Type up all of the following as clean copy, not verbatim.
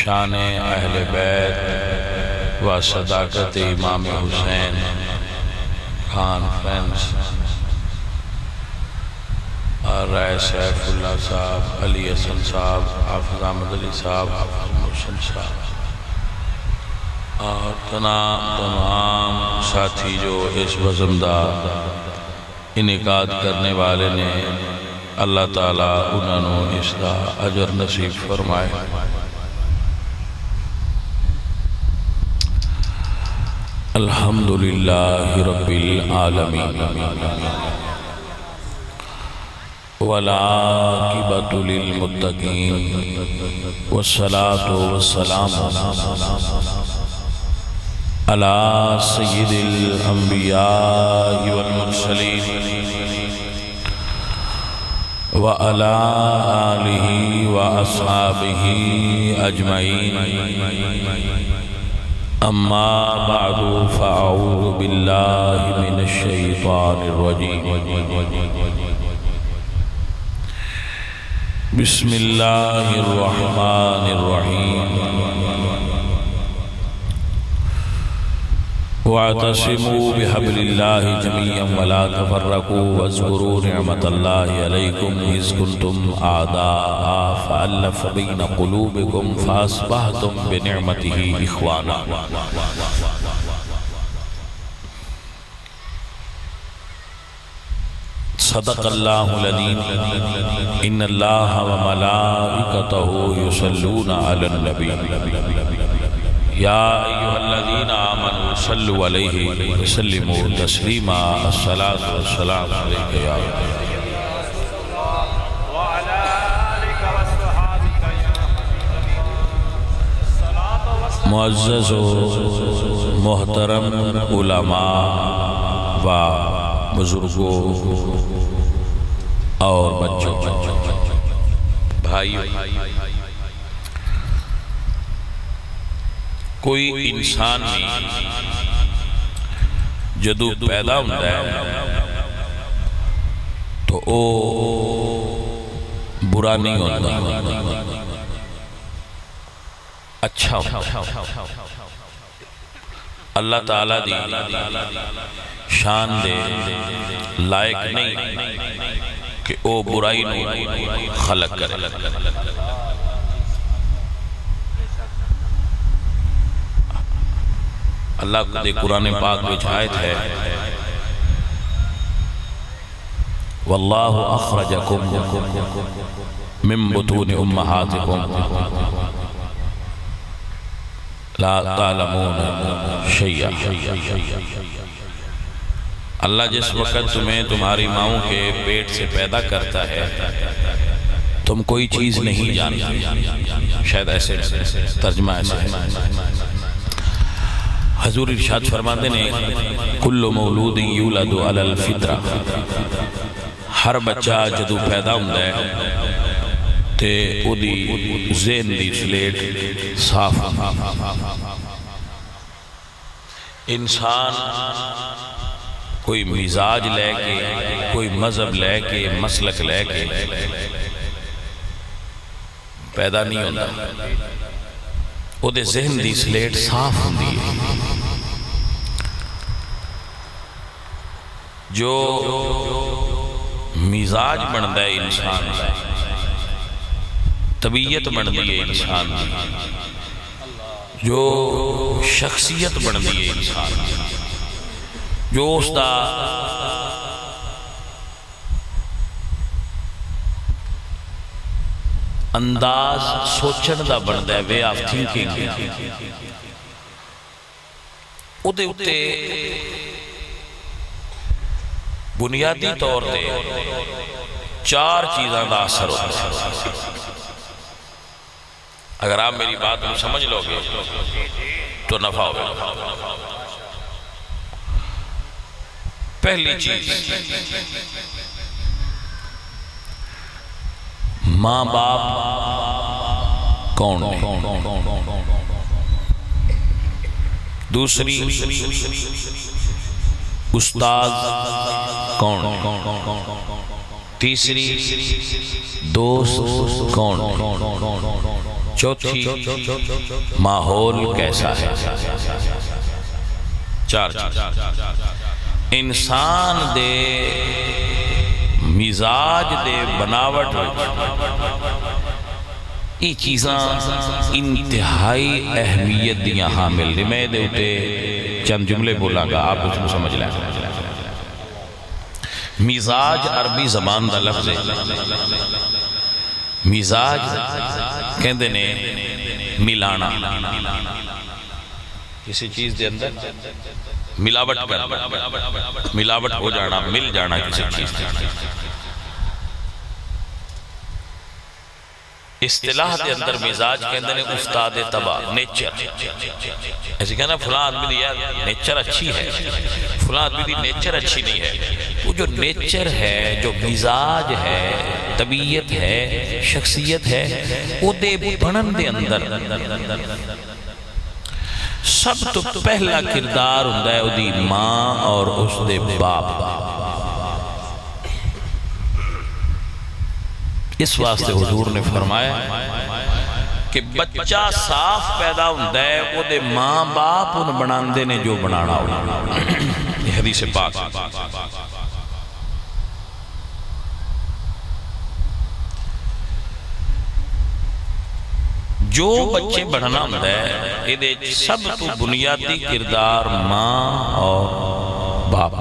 شان اہل بیت و صداقت امام حسین خان فرینڈز اور رائے سیف اللہ صاحب، علی حسن صاحب، حافظ احمد علی صاحب، حافظ محسن صاحب اور تمام ساتھی جو اس بزمدہ انعقاد کرنے والے نے، اللہ تعالیٰ انہوں نے اس کا اجر نصیب فرمائے۔ الحمدللہ رب العالمین والعاقبۃ للمتقین والصلاة والسلام علی سید الانبیاء والمرسلین وعلی آلہ واصحابہ اجمعین، اما بعد فاعوذ باللہ من الشیطان الرجیم۔ بسم اللہ الرحمن الرحیم۔ واعتصموا بحبل اللہ جميعا ولا تفرقوا واذكروا نعمة اللہ علیکم اذ کنتم اعداء فألف بین قلوبکم فاصبحتم بنعمته اخوانا۔ صدق اللہ العظیم۔ ان اللہ وملائکتہ یصلون علی النبی یا ایہا الذین آمنوا صلوا علیہ وسلموا تسلیما۔ الصلاة والسلام علیکہ یا معزز و محترم علماء و بزرگوں اور بچوں، بھائیوں، کوئی انسان نہیں جدو پیدا ہوتا ہے تو او برا نہیں ہوتا، اچھا ہوتا۔ اللہ تعالیٰ دی شان دے لائق نہیں کہ او برائی نو خلق کرے۔ اللہ دے قرآن پاک وچ آیت ہے واللہ اخرجکم من بطون امہاتکم لا تعلمون شیئا۔ اللہ جس وقت تمہیں تمہاری ماؤں کے پیٹ سے پیدا کرتا ہے تم کوئی چیز نہیں جانتے، شاید ایسے ترجمہ ایسے ہے۔ حضور ارشاد فرماتے ہیں کل مولود یولد علی الفطرہ، ہر بچہ جدو پیدا ہوتا ہے تے او دی ذہن دی سلیٹ صاف۔ انسان کوئی مزاج لے کے، کوئی مذہب لے کے، مسلک لے کے پیدا نہیں ہوتا، او دے ذہن دی سلیٹ صاف ہوندی ہے۔ جو مزاج بندا ہے انسان دا، طبیعت بندی ہے انسان دی، جو شخصیت بندی ہے انسان دی، جو اس دا انداز سوچن دا بندا ہے، وے آف تھنکنگ، او دے اتے بنیادی طور تے چار چیزاں دا اثر ہوتا ہے۔ اگر آپ میری بات کو سمجھ لو گے تو نفع ہوگا۔ پہلی چیز، ماں باپ کون ہے؟ دوسری، استاد کون؟ تیسری، دوست کون؟ چوتھی ماحول کیسا ہے، چار انسان دے مزاج دے بناوٹ یہ چیزاں انتہائی اہمیت دیاں حامل نے۔ میں دے اتے چند جملے بولاں گا، آپ اس میں سمجھ لیں۔ مزاج عربی زبان دا لفظ ہے۔ مزاج کہندے نے ملانا، کسی چیز دے اندر ملاوٹ کرنا، ملاوٹ ہو جانا، مل جانا کسی چیز دے اندر۔ اصطلاح دے اندر مزاج کہندے نے استاد طبع، نیچر۔ ایسے کہنا فلاں آدمی دی یار نیچر اچھی ہے، فلاں آدمی دی نیچر اچھی نہیں ہے۔ وہ جو نیچر ہے، جو مزاج ہے، طبیعت ہے، شخصیت ہے، وہ دے بنن دے اندر سب تو پہلا کردار ہوندہ ہے وہ دی ماں اور اس دے باپ۔ اس واسطے حضور نے فرمایا کہ بچہ صاف پیدا ہوندہ ہے وہ دے ماں باپ ان بناندے نے جو بنانا ہو۔ یہ حدیث پاک۔ جو بچے بڑھنا ہوندہ ہے یہ سب تو بنیادی کردار ماں اور باپ۔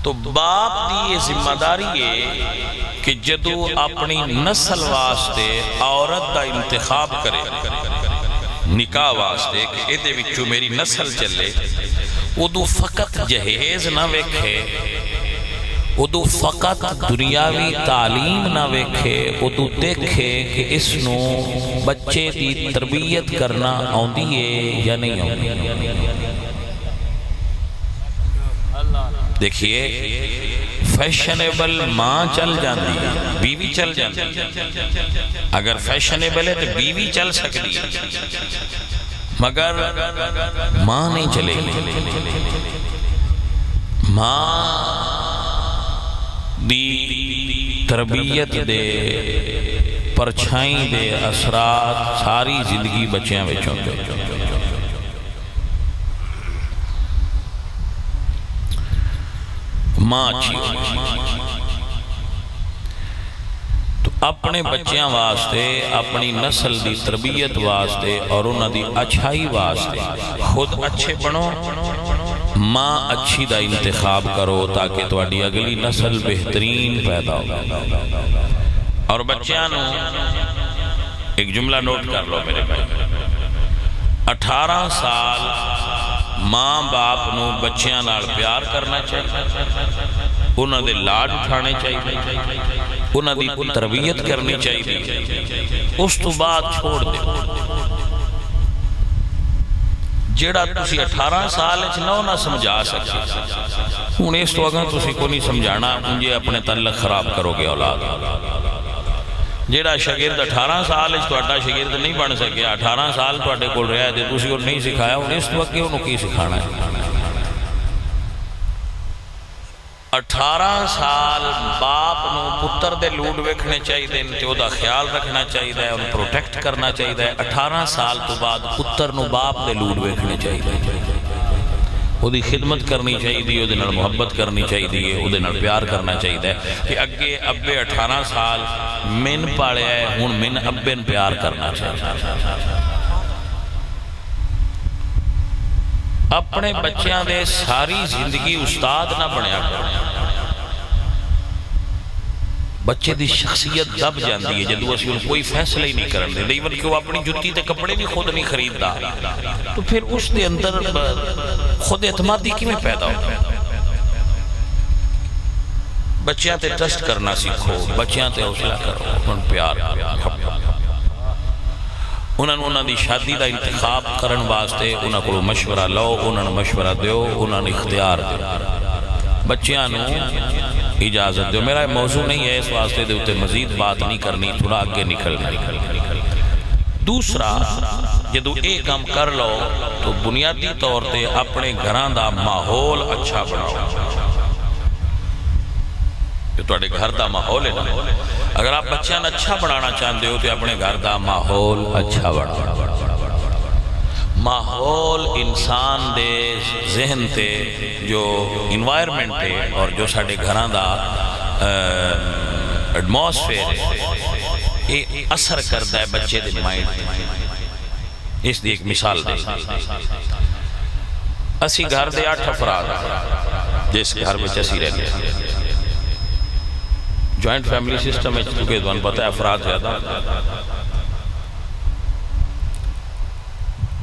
تو باپ دی یہ ذمہ داری ہے کہ جدو اپنی نسل واسطے عورت دا انتخاب کرے، نکاح واسطے کہ ایدے وچوں میری نسل چلے، ادو فقط جہیز نہ ویکھے، ادو فقط دنیاوی تعلیم نہ ویکھے، ادو دیکھے کہ اس نو بچے دی تربیت کرنا آندی ہے یا نہیں آندی۔ دیکھئے فیشنیبل ماں چل جاندی، بیوی چل جاندی۔ اگر فیشنیبل ہے تو بیوی چل سکتی، مگر ماں نہیں چلے گی۔ ماں دی تربیت دے پرچھائیں دے اثرات ساری زندگی بچیاں بچوں کے۔ ماں اچھی تو اپنے بچیاں واسطے، اپنی نسل دی تربیت واسطے اور انہاں دی اچھائی واسطے خود اچھے بنو، ماں اچھی دا انتخاب کرو تاکہ تواڈی اگلی نسل بہترین پیدا ہو۔ اور بچیاں نو ایک جملہ نوٹ کر لو میرے بھائی، 18 سال ماں باپ نو بچیاں نال پیار کرنا چاہیے، انہاں دے لاڈ اٹھانے چاہیے، انہاں دی تربیت کرنی چاہیے، اس تو بعد چھوڑ دے۔ جیڑا تسی 18 سال نہ سمجھا سکتے، انہیں اس تو اگر تسی کو نہیں سمجھانا، مجھے اپنے تعلق خراب کرو گے اولاد۔ جیڑا شاگرد 18 سال تو اٹھا شاگرد نہیں بن سکے، 18 سال تو اٹھے کول رہا ہے تو تسی کو نہیں سکھایا، انہیں اس وقت انہوں کی سکھانا ہے۔ 18 سال باپ نو پتر دے لوڈ ویکھنے چاہیے دیں، تو دا خیال رکھنا چاہیے دیں، انہوں پروٹیکٹ کرنا چاہیے دیں۔ 18 سال تو بعد پتر نو باپ دے لوڈ ویکھنے چاہیے دیں، وہ دی خدمت کرنی چاہیے دی، وہ دے محبت کرنی چاہیے دی، وہ دے پیار کرنا چاہیے دے کہ اگے ابے 18 سال من پاڑے آئے ہون من ابے پیار کرنا چاہیے۔ اپنے بچیاں دے ساری زندگی استاد نہ بنیا کرو۔ بچے دی شخصیت دب جاندی ہے جدو اسی کوئی فیصلہ ہی نہیں کرن دے، ایون کہ وہ اپنی جتی تے کپڑے بھی خود نہیں خریدتا، تو پھر اس دے اندر خود اعتمادی کی میں پیدا ہو۔ بچیاں تے ٹرسٹ کرنا سیکھو، بچیاں تے حوصلہ کرو، انہوں پیار کرو، انہوں دی شادی دا انتخاب کرن واسطے انہوں کو مشورہ لو، انہوں مشورہ دیو، انہوں اختیار دیو، بچیاں نو اجازت دیو۔ میرا موضوع نہیں ہے اس واسطے دے اتے مزید بات نہیں کرنی، تھوڑا آگے نکلنا۔ دوسرا جدو ایک کام کر لو تو بنیادی طور تے اپنے گھران دا ماحول اچھا بناؤ۔ جو تواڈے گھر دا ماحول ہے نا، اگر آپ بچیاں اچھا بنانا چاہتے ہو تو اپنے گھر دا ماحول اچھا بنانا۔ ماحول انسان دے ذہن تے جو انوائرمنٹ ہے اور جو ساڑے گھران دا ایٹماسفیئر ہے، یہ اثر کرتا ہے بچے دے مائنڈ۔ اس دی ایک مثال دے، اسی گھر دے 8 افراد جس گھر بچے اسی رہتے ہیں، جوائنٹ فیملی سسٹم ہے چونکہ دون پتہ ہے افراد زیادہ،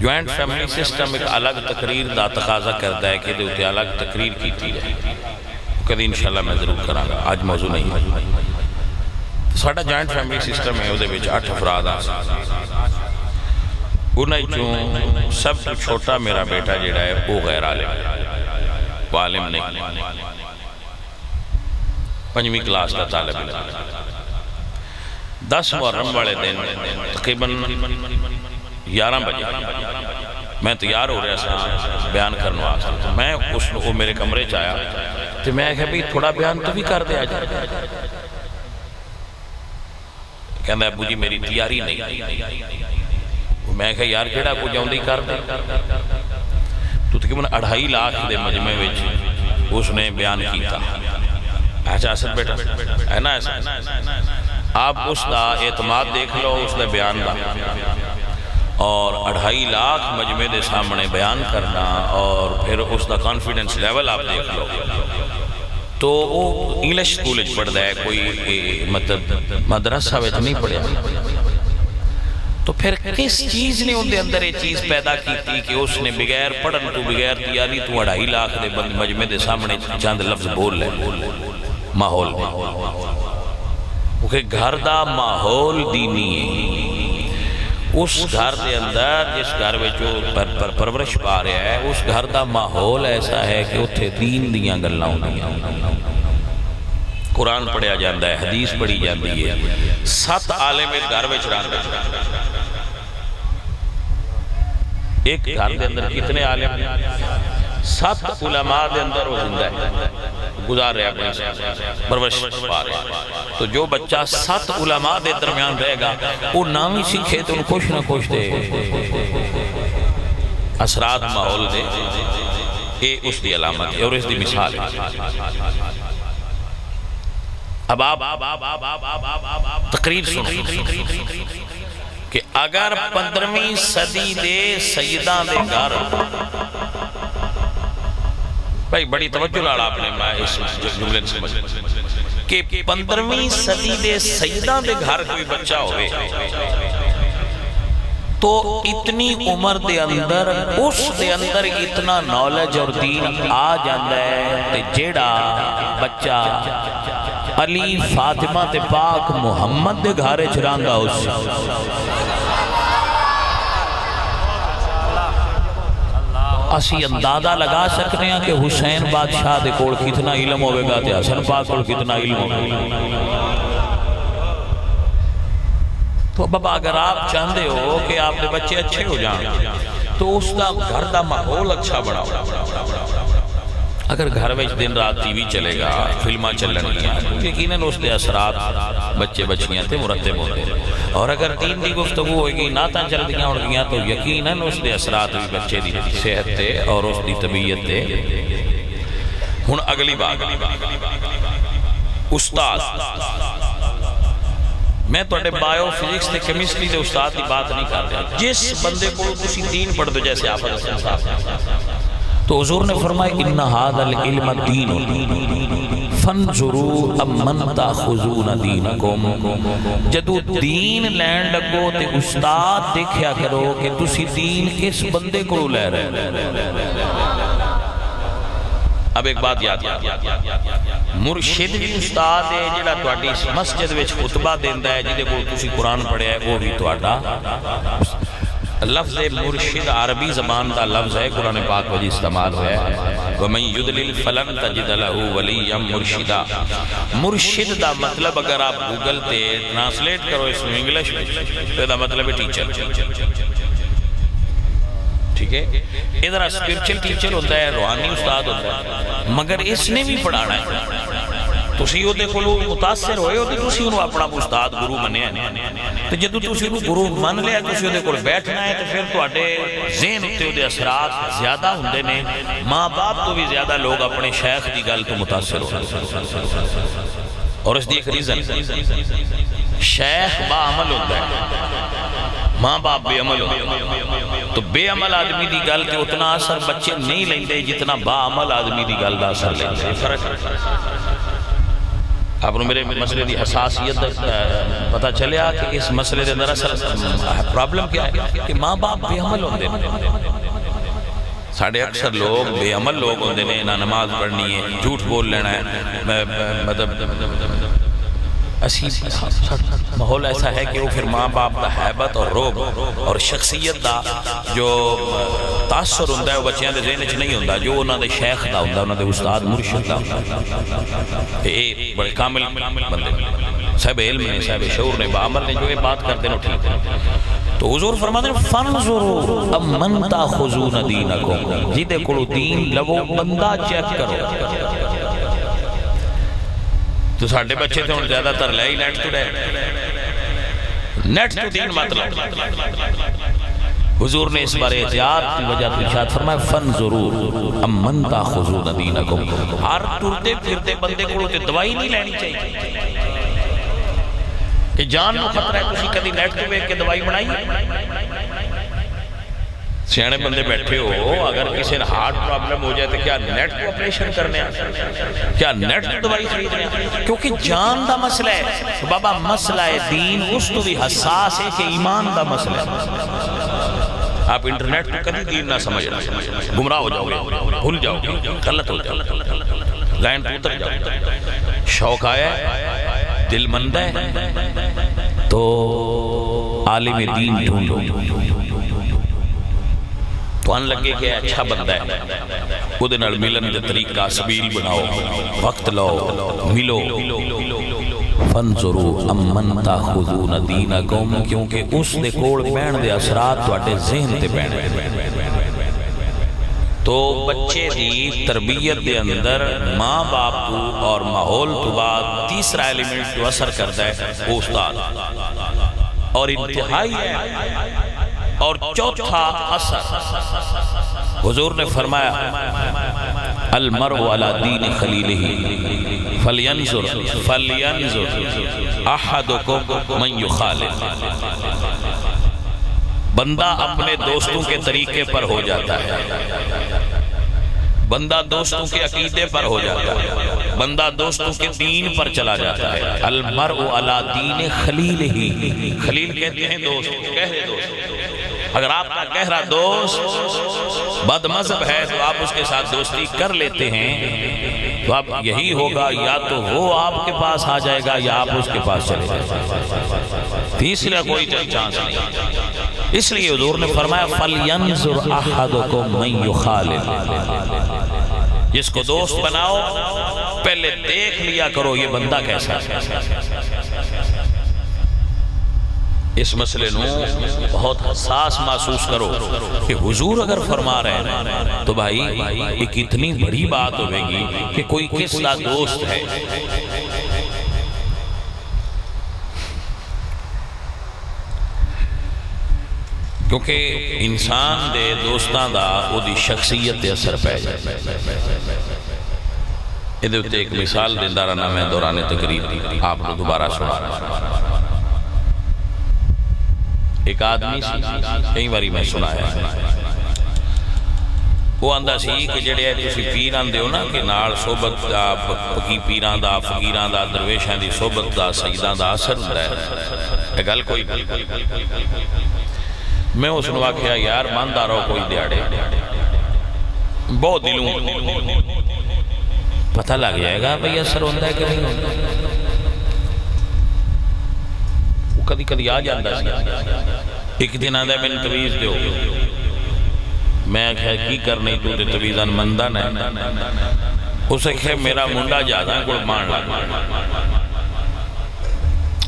جوائنٹ فیملی سسٹم ایک الگ تقریر دا تقاضا کرتا ہے کہ دیوتے الگ تقریر کیتی ہے، کدی انشاءاللہ میں ضرور کراں گا، آج موضوع نہیں ہے۔ ساڑھا جوائنٹ فیملی سسٹم ہے، وہ دے بچ 8 افراد آسا، انہیں چون سب سے چھوٹا میرا بیٹا جڑا ہے وہ غیر عالم ہے، وہ عالم نہیں، 5ویں کلاس کا طالب علم۔ 10 محرم والے دن تقریباً 11 بجے میں تیار ہو رہا تھا بیان کرنے واسطے، میں وہ میرے کمرے چایا تو میں کہا بھی تھوڑا بیان تو بھی کر دیا جائے، کہنا ابو جی میری تیاری نہیں، میں کہا یار کیڑا کو جاؤں دی کر دے، تو تقریباً 2.5 لاکھ دے مجمع وچ اس نے بیان کیتا۔ اچھا اسد بیٹا ہے نا ایسا، آپ اس دا اعتماد دیکھ لو اس دا بیان دا، اور 2.5 لاکھ مجمع دے سامنے بیان کرنا، اور پھر اس دا کانفیڈنس لیول آپ دیکھ لو، تو وہ انگلش سکول پڑھتا ہے، کوئی مطلب مدرسہ وچ نہیں پڑھیا، تو پھر کس چیز نے ان دے اندر یہ چیز پیدا کی تھی کہ اس نے بغیر پڑھن تو بغیر تیاری تو 2.5 لاکھ دے بند مجمع دے سامنے چند لفظ بول لے ماحول میں، کیونکہ گھر دا ماحول دینی ہے، اس گھر دے اندر جس گھر میں جو پرورش پا رہا ہے اس گھر دا ماحول ایسا ہے کہ اتھے دین دیاں گلاں ہوندیاں، قرآن پڑھیا جاندہ ہے، حدیث پڑھی جاندی ہے، 7 عالم اس گھر میں چران دے، ایک گھر دے اندر کتنے عالم 7 علماء دے اندر وہ زندہ ہے، گزار رہے اپنی پرورش پا رہے، تو جو بچہ 7 علماء دے درمیان رہے گا وہ نامی سکھے تو ان کچھ نہ کچھ دے اثرات ماحول دے، یہ اس دی علامت ہے اور اس دی مثال ہے۔ اب آپ تقریر سنو کہ اگر 15ویں صدی دے سیدان دے گھر، بھائی بڑی توجہ لاڑا آپ نے میں اس جملے سمجھ کہ 15ویں صدی دے سیدان دے گھر کوئی بچہ ہوئے تو اتنی عمر دے اندر اس دے اندر اتنا نالج اور دین آ جاندہ ہے کہ جیڑا بچہ علی فاطمہ تے پاک محمد دے گھارے چراندہ اس اسی اندازہ لگا سکنے ہیں کہ حسین بادشاہ دے کوڑ کتنا علم ہوئے گا تے حسن پاک کوڑ کتنا علم ہوئے گا۔ تو بابا اگر آپ چاہتے ہو کہ آپ دے بچے اچھے ہو جائیں تو اس دا گھر دا ماحول اچھا بڑھا ہو۔ اگر گھر میں دن رات ٹی وی چلے گا، فلمہ چلن گیا، یقیناً اس دے اثرات بچے بچیاں تے مرتب ہوتے ہیں، اور اگر دین دی گفتگو ہوئے گی نعتاں چل دیاں اڑ گیاں تو یقیناً اس دے اثرات بھی بچے دی صحت تے اور اس دی طبیعت تے۔ ہن اگلی بات، استاد، میں تو اٹھے بائیو فزکس تے کیمسٹری دے استاد کی بات نہیں کر رہا، جس بندے کو کسی دین پڑھ دو جیسے آپ تو حضور نے فرمایا اِنَّ هَذَا الْعِلْمَ دِينٌ فَانْظُرُوا أَمَّنْ تَأْخُذُونَ دِينَكُمْ، جدو دین لین لگو تے استاد دیکھیا کرو کہ تسی دین کس بندے کو لے رہے۔ اب ایک بات یاد مرشد بھی استاد ہے جڑا تواڈی مسجد وچ خطبہ دیندا ہے، جدے کو تسی قرآن پڑھیا ہے وہ بھی تواڈا لفظ مرشد عربی زبان دا لفظ ہے، قرآن پاک وجہ استعمال ہویا ہے وَمَنْ يُدْلِلْ فَلَنْ تَجِدَ لَهُ وَلِيًّا مُرْشِدًا۔ مرشد دا مطلب اگر آپ گوگل تے ٹرانسلیٹ کرو اس میں انگلش میں تو دا مطلب ہے ٹیچر، ٹھیک ہے؟ ادھر اسپیرچل ٹیچر ہوتا ہے، روحانی استاد ہوتا ہے، مگر اس نے بھی پڑھانا ہے تسی او دے کولوں متاثر ہوئے ہو تے تسی انہوں اپنا استاد گرو منیا تے جدوں تسی انہوں گرو من لیا تسی او دے کول بیٹھنا ہے تے پھر تواڈے ذہن اُتے او دے اثرات زیادہ ہوندے نے ماں باپ تو بھی زیادہ لوگ اپنے شیخ دی گل تو متاثر ہو اور اس دی ایک ریزن شیخ با عمل ہوتا ہے ماں باپ بے عمل ہوتا ہے تو بے عمل آدمی دی گل تے اتنا اثر بچے نہیں لیندے جتنا با عمل آدمی دی گل دا اثر لیندے فرق آپ نے میرے مسئلے دی حساسیت پتہ چلیا کہ اس مسئلے دے دراصل پرابلم کیا ہے کہ ماں باپ بے عمل ہوندے ساڑھے اکثر لوگ بے عمل لوگ ہوندے نے نہ نماز پڑھنی ہے جھوٹ بول لینا ہے مطلب ماحول ایسا ہے کہ وہ پھر ماں باپ دا حیبت اور روب اور شخصیت دا جو تاثر ہوندہ ہے وہ بچیاں دے ذہن وچ نہیں ہوندہ جو انہاں دے شیخ دا ہوندہ انہاں دے استاد مرشد دا ہوندہ اے بڑے کامل بندے صاحب علم نے صاحب شعور نے بعمل نے جو یہ بات کرتے ہیں ٹھیک ہے تو حضور فرماتے ہیں فَانْظُرُوا اَمَّنْ تَأْخُذُونَ دِينَكُمْ جی دے کلو دین لگو بندہ چیک کرو تو ساڑھے بچے تھے انہوں زیادہ تر لے ہی نیٹ تو رہے نیٹ تو دین مطلب حضور نے اس بارے احتیاط کی وجہ تو ارشاد فرمایا فَانْظُرُوا اَمَّنْ تَأْخُذُونَ دِينَكُمْ ہر ٹرتے پھرتے بندے کو تے دوائی نہیں لینی چاہیے کہ جان نو خطرہ ہے تسی کدی نیٹ تو ایک کے دوائی بنائی سیانے بندے بیٹھے ہو اگر کسی نے ہارٹ پرابلم ہو جائے تو کیا نیٹ کو اپریشن کرنے کیا نیٹ کو دوائی خریدنے کیونکہ جان دا مسئلہ ہے بابا مسئلہ دین اس تو بھی حساس ہے کہ ایمان دا مسئلہ ہے آپ انٹرنیٹ کو کبھی دین نہ سمجھنا گمراہ ہو جاؤ گے بھول جاؤ گے غلط ہو جاؤ لائن تو اتر جاؤ شوق آیا ہے دل مند ہے تو عالم دین ڈھونڈو تو ان لگے کہ اچھا بندہ ہے خود نال ملن دے طریقہ سبیل بناؤ وقت لاؤ ملو فَانْظُرُوا اَمَّنْ تَأْخُذُونَ دِينَكُمْ کیونکہ اس دے کوڑ پین دے اثرات تو اٹھے ذہن تے پین تو بچے دی تربیت دے اندر ماں باپ تو اور ماحول تو بعد تیسرا ایلیمنٹ تو اثر کرتا ہے وہ استاد اور انتہائی ہے اور چوتھا اثر حضور نے فرمایا المرء علی دین خلیلہ فلینظر احدکم من یخالف بندہ اپنے دوستوں کے طریقے پر ہو جاتا ہے بندہ دوستوں کے عقیدے پر ہو جاتا ہے بندہ دوستوں کے دین پر چلا جاتا ہے المرء علی دین خلیلہ خلیل کہتے ہیں دوست گہرے دوست اگر آپ کا گہرا دوست بد مذہب ہے تو آپ اس کے ساتھ دوستی کر لیتے ہیں تو اب یہی ہوگا یا تو وہ آپ کے پاس آ جائے گا یا آپ اس کے پاس چلے جائے تیسرا کوئی چانس نہیں اس لیے حضور نے فرمایا فَلْيَنْظُرْ أَحَدُكُمْ مَنْ يُخَالِفُ جس کو دوست بناؤ پہلے دیکھ لیا کرو یہ بندہ کیسا ہے اس مسئلے نو بہت حساس محسوس کرو کہ حضور اگر فرما رہے ہیں تو بھائی ایک اتنی بڑی بات ہوئے گی کہ کوئی کس کا دوست ہے کیونکہ انسان دے دوستان دا وہ دی شخصیت دے اثر پہ جائے ادھے ہوتے ایک مثال دیندارہ نام ہے دوران تقریر آپ کو دوبارہ سنا ایک آدمی سی کئی باری میں سنایا وہ اندہ سی کہ جڑے ہے تسی پیران دے ہو نا کہ نال صحبت دا پکی پیران دا فقیران دا درویشان دی صحبت دا سجدان دا اثر ہوتا ہے گل کوئی میں اس نے واقعہ یار ماندہ رہو کوئی دیاڑے بہت دلوں پتہ لگ جائے گا بھئی اثر ہوتا ہے کہ نہیں ہوتا وہ کدی کدی آ جاندہ سی ایک دن آدھا میں نے تویز دیو میں کہا کی کرنے تو دے تویزان مندن ہے اسے کہا میرا منڈا جاتا ہے کوئی مان لگا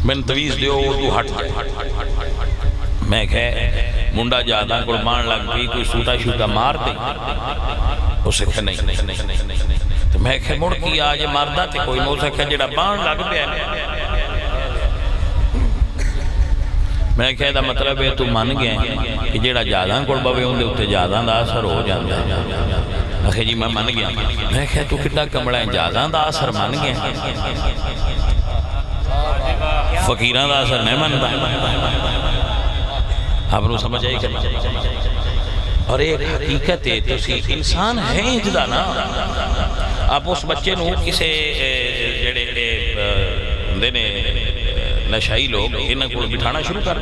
میں نے تویز دیو تو ہٹ میں کہا منڈا جاتا ہے کوئی مان لگ بھی کوئی سوٹا شوٹا مار دے اسے کہا نہیں تو میں کہ مڑ کی آج مردہ تے کوئی نو سکھا جڑا بان لگ پیا میں کہہ دا مطلب ہے تو من گئے کہ جڑا جاداں کوڑ بوے ہوں دے اتے جاداں دا اثر ہو جاندہ ہے آخر جی میں من گیا میں کہہ تو کتا کمڑا ہے جاداں دا اثر من گئے فقیران دا اثر نہیں من دا آپ نے سمجھ آئی کرنا اور ایک حقیقت ہے تو سی انسان ہے جدا نا آپ اس بچے نو کسے جڑے دینے نشائی لوگ انہیں کو بٹھانا شروع کر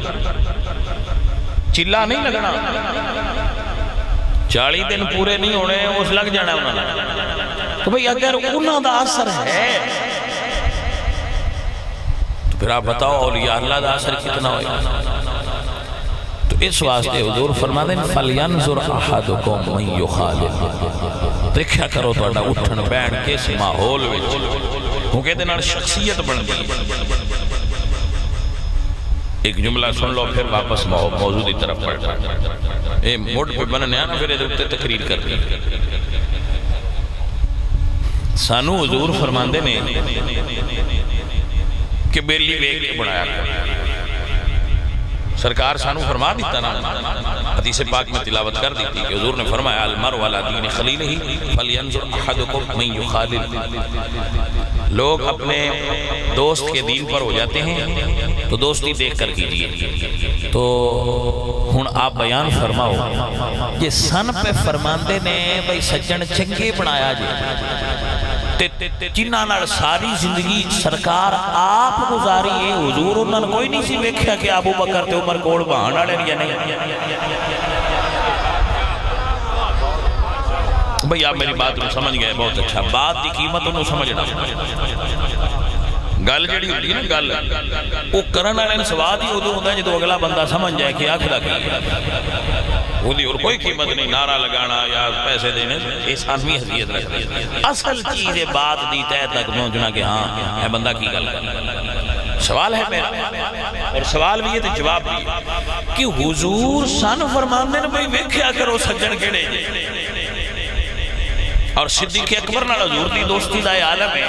چلا نہیں لگنا 40 دن پورے نہیں ہونے اس لگ جانا انہوں نے تو بھئی اگر انہوں دا اثر ہے تو پھر آپ بتاؤ اولیاء اللہ دا اثر کتنا ہوئے تو اس واسطے حضور فرما دیں فَلْيَنْظُرْ أَحَدُكُمْ مَنْ يُخَالِفُ دیکھا کرو تو اڈا اٹھن بیٹھ کس ماحول وچ وہ کہتے ہیں شخصیت بن گئی ایک جملہ سن لو پھر واپس موضوع دی طرف پڑھ اے موڈ پہ بننے آنا پھر ادھر تقریر کر دی سانو حضور فرماندے نے کہ بیلی بیگ کے بڑھایا سرکار سانو فرما دیتا نا حدیث پاک میں تلاوت کر دیتی کہ حضور نے فرمایا المرء علی دین خلیلہ فلینظر احدکم من یخالل لوگ اپنے دوست کے دین پر ہو جاتے ہیں تو دوستی دیکھ کر کیجئے تو ہن آپ بیان فرماؤ یہ سن پہ فرماندے نے بھئی سجن چنگے بنایا جی جنہ نال ساری زندگی سرکار آپ گزاری ہے حضور انہوں نے کوئی نہیں سی ویکھیا کہ ابو بکر تے عمر کوڑ بہان آڑے یا نہیں بھئی آپ میری بات انہوں سمجھ گئے بہت اچھا بات دی قیمت انہوں سمجھنا گل جڑی ہوتی ہے نا گل وہ کرن والے سواد ہی ادو ہوتا ہے جدو اگلا بندہ سمجھ جائے کہ آخلا کی وہی اور کوئی قیمت نہیں نعرہ لگانا یا پیسے دینے احسان بھی حیثیت رکھ دی اصل چیز بات دی تہ تک پہنچنا کہ ہاں اے بندہ کی گل سوال ہے میرا اور سوال بھی ہے تو جواب بھی کہ حضور سن فرماندے نے بھئی ویکھیا کرو سجن کیڑے اور صدیق اکبر نال حضور دی دوستی دا عالم ہے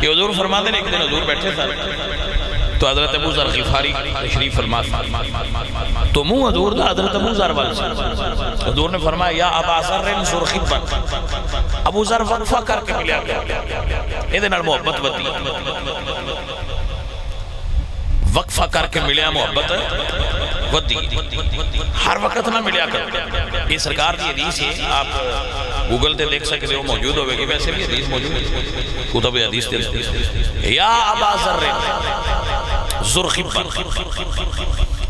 کہ حضور فرماندے نے ایک دن حضور بیٹھے تھا تو حضرت ابو ذر غفاری تشریف فرماتے تو منہ حضور دا حضرت ابو ذر والے حضور نے فرمایا یا ابا ذر سرخبا ابو ذر وقفہ کر کے ملیا ایدے نال محبت بدی وقفہ کر کے ملیا محبت ودی ہر وقت نہ ملیا کر یہ سرکار دی حدیث ہے آپ گوگل تے دیکھ سکتے ہو موجود ہوئے کہ ویسے بھی حدیث موجود ہے کتب حدیث تے یا ابا ذر زرخبا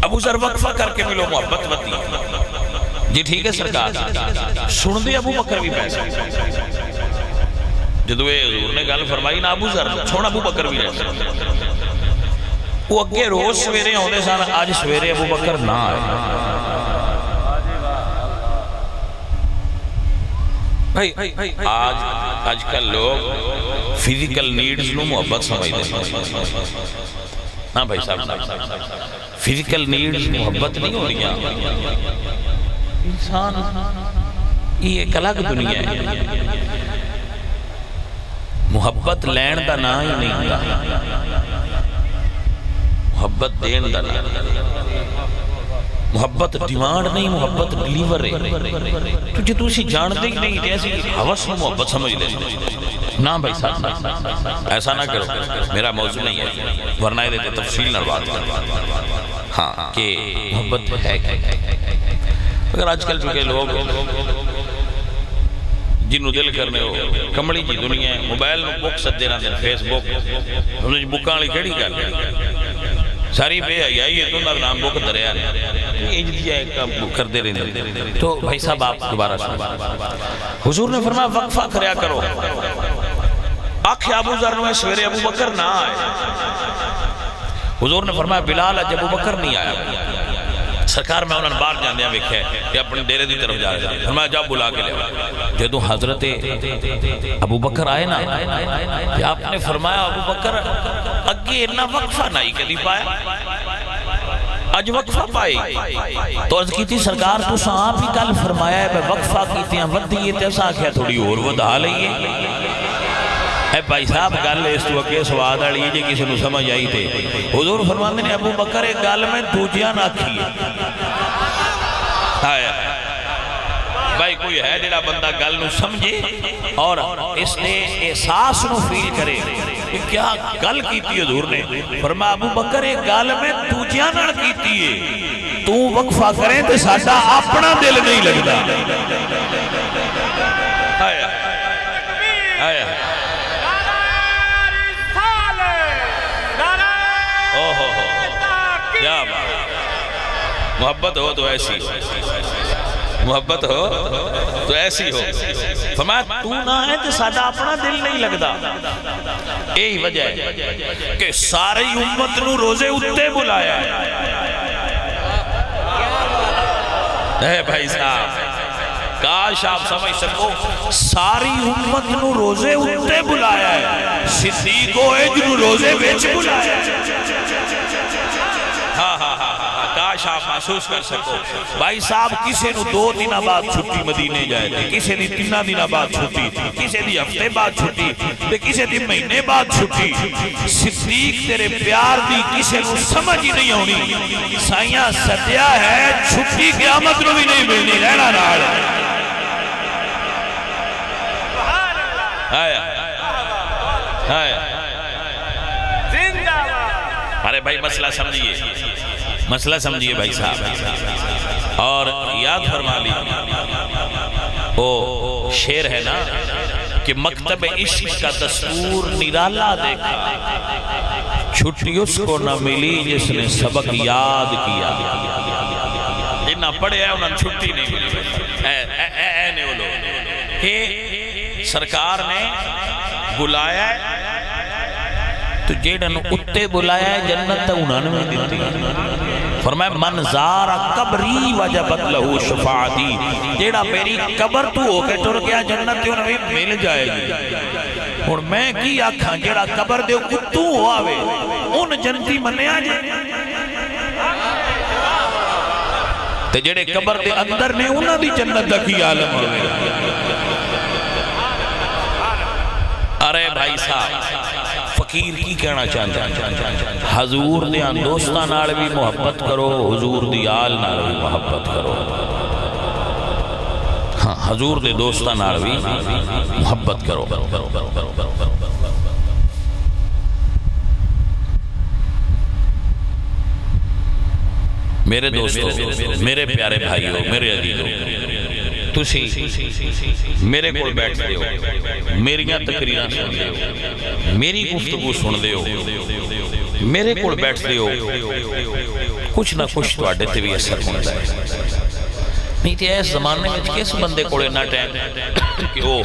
ابو ذر وقفہ کر کے ملو محبت ودی جی ٹھیک ہے سرکار سن دے ابو بکر بھی پیسے جدوے حضور نے گل فرمائی نا ابو ذر چھوڑ ابو بکر بھی رہے وہ اگے روز سویرے ہونے سان آج سویرے ابو بکر نہ آئے آج کل لوگ فیزیکل نیڈز نو محبت سمجھ دیں ہاں بھائی صاحب فیزیکل نیڈز محبت نہیں ہو رہی انسان یہ ایک الگ دنیا ہے محبت لین دا نا ہی نہیں دا محبت دین دا نا محبت ڈیمانڈ نہیں محبت ڈیلیور ہے تو جو تو اسی جانتے ہی نہیں ایسی حوث میں محبت سمجھ لے نا بھائی صاحب ایسا نہ کرو میرا موضوع نہیں ہے ورنہ دیتے تفصیل نروات ہاں کہ محبت ہے اگر آج کل چکے لوگ جنہوں دل کرنے ہو کمڑی جی دنیا ہے موبائل میں بک سد دینا دن فیس بک ہم نے بکاں لی کھڑی کر لیا ساری بے آئی ہے تو نر نام بک دریا ہے یہ جدیا ہے کر دے رہے تو بھائی صاحب آپ دوبارہ سن حضور نے فرمایا وقفہ کریا کرو آنکھ ابو ذر میں سویرے ابو بکر نہ آئے حضور نے فرمایا بلال جب ابو بکر نہیں آیا سرکار میں انہوں نے بار جاندے ہیں ویکھے کہ اپنے ڈیرے دی طرف جا رہے ہیں فرمایا جب بلا کے لے جدو حضرت ابو بکر آئے نا کہ آپ نے فرمایا ابو بکر اگے اتنا وقفہ نہیں کدی پایا اج وقفہ پائی تو عرض کی تھی سرکار تو آپ ہی کل فرمایا ہے وقفہ کیتے ہیں ودیے تے اسا کیا تھوڑی اور ودا لئیے اے بھائی صاحب گل اس تو اگے سواد والی جی کسی نو سمجھ آئی تے حضور فرماندے نے ابو بکر ایک گل میں دوجیاں نہ کھی آیا بھائی کوئی ہے جڑا بندہ گل نو سمجھے اور اس نے احساس نو فیل کرے کہ کیا گل کیتی حضور نے فرمایا ابو بکر ایک گل میں دوجیاں نہ کیتی ہے تو وقفہ کریں تے ساڈا اپنا دل نہیں لگدا آیا آیا کیا محبت ہو تو ایسی محبت ہو تو ایسی ہو فرمایا تو نہ ہے تو ساڈا اپنا دل نہیں لگدا یہی وجہ ہے کہ ساری امت نو روزے اتے بلایا ہے بھائی صاحب کاش آپ سمجھ سکو ساری امت نو روزے اتے بلایا ہے صدیق و اجر روزے بیچ بلایا ہے کاش آپ محسوس کر سکو بھائی صاحب کسے نو 2 دن بعد چھٹی مدینے جائے تھے کسے دی 3 دن بعد چھٹی کسے دی ہفتے بعد چھٹی تے کسے دی مہینے بعد چھٹی صدیق تیرے پیار دی کسے نو سمجھ ہی نہیں ہونی سائیاں سدیا ہے چھٹی قیامت نو بھی نہیں ملنی رہنا نال آیا آیا ارے بھائی مسئلہ سمجھئے بھائی صاحب اور یاد فرما لی وہ شعر ہے نا کہ مکتب عشق کا دستور نرالا دیکھا چھٹی اس کو نہ ملی جس نے سبق یاد کیا جنہ پڑھے ہیں انہوں نے چھٹی نہیں ملی اے نیولو کہ سرکار نے بلایا ہے تو جیڑن اتے بلایا ہے جنت انہوں نے دیتی فرمایا من زار قبری وجبت لہو شفاعتی جیڑا میری قبر تو ہو کے ٹر گیا جنت انہوں نے مل جائے گی اور میں کی آکھاں جیڑا قبر دے کتو ہو آوے ان جنتی منے آجے تے جیڑے قبر دے اندر نے انہوں دی جنت دا کی عالم ہوئے ارے بھائی صاحب فقیر کی کہنا چاہتا ہے حضور دیان دوستان نال بھی محبت کرو حضور دیال نال بھی محبت کرو ہاں حضور دے دوستان نال بھی محبت کرو میرے دوستو میرے پیارے بھائیو میرے عزیزو تسی میرے کول بیٹھ دے ہو میریاں تقریران سن دے ہو میری گفتگو سن دے ہو میرے کول بیٹھ دے ہو کچھ نہ کچھ تو آڈے تے بھی اثر ہوتا ہے نہیں تھی ایس زمانے میں کس بندے کوڑے نہ ٹائم کہ وہ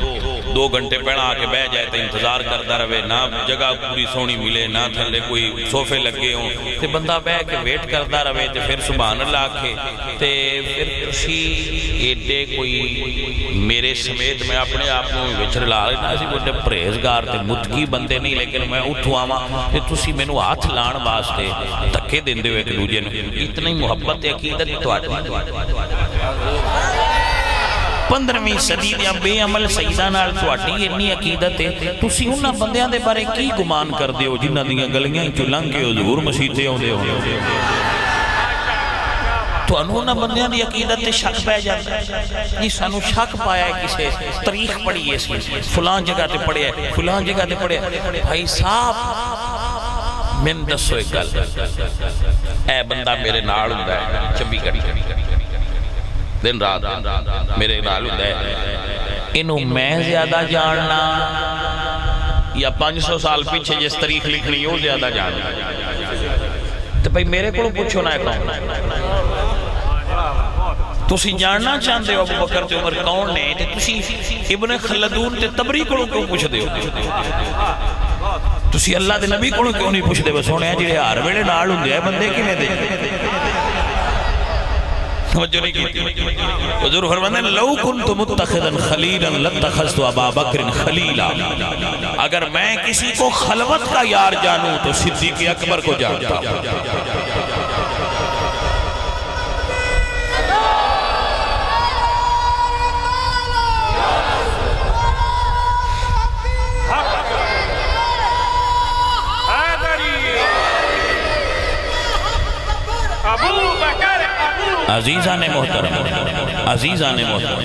2 گھنٹے پہنا آکے بہ جائے تو انتظار کرتا رہے نہ جگہ پوری سونی ملے نہ تھلے کوئی صوفے لگے ہوں تے بندہ بہ کے ویٹ کرتا رہے تے پھر سبحان اللہ کے تے پھر کسی ایڈے کوئی میرے سمیت میں اپنے آپ میں وچر لا رہا سی بڑے پریزگار تے متقی بندے نہیں لیکن میں اٹھو آما کہ تسی میں نو ہاتھ لان واسطے تکے دن دے ہوئے ایک دوجے نے اتنی محبت عقیدت تو آتی 15ویں صدی دیاں بے عمل سیدہ نال تواڈی اتنی عقیدت ہے تسی انہاں بندیاں دے بارے کی گمان کر دیو جنہاں دیاں گلیاں چوں لنگ کے حضور مسیتے ہوندے ہو تو انہوں بندیاں دی عقیدت تے شک پہ جاتا ہے جی سانو شک پایا ہے کسے تاریخ پڑھی ہے اس میں فلان جگہ تے پڑھے ہے فلان جگہ تے پڑھے ہے بھائی صاحب من دسو ایک گل اے بندہ میرے نال ہوندا ہے چبی کری دن رات میرے نال ہوندا ہے انہوں میں زیادہ جاننا یا 500 سال پیچھے جس تاریخ لکھنی ہو زیادہ جاننا تو بھائی میرے کو پوچھو نہ کون تسی جاننا چاہتے ہو ابو بکر تے عمر کون نے تسی ابن خلدون تے تبری کو پوچھ دے ہو تسی اللہ دے نبی کو کیوں نہیں پوچھ دے بس ہونے ہیں جیڑے ہار ویڑے نال ہوں دے بندے کی میں دے توجہ نہیں کی حضور فرماتے ہیں لو کنت متخذا خلیلا لاتخذت ابا بکر خلیلا اگر میں کسی کو خلوت کا یار جانوں تو صدیق اکبر کو جانتا عزیزان محترم، عزیزان محترم،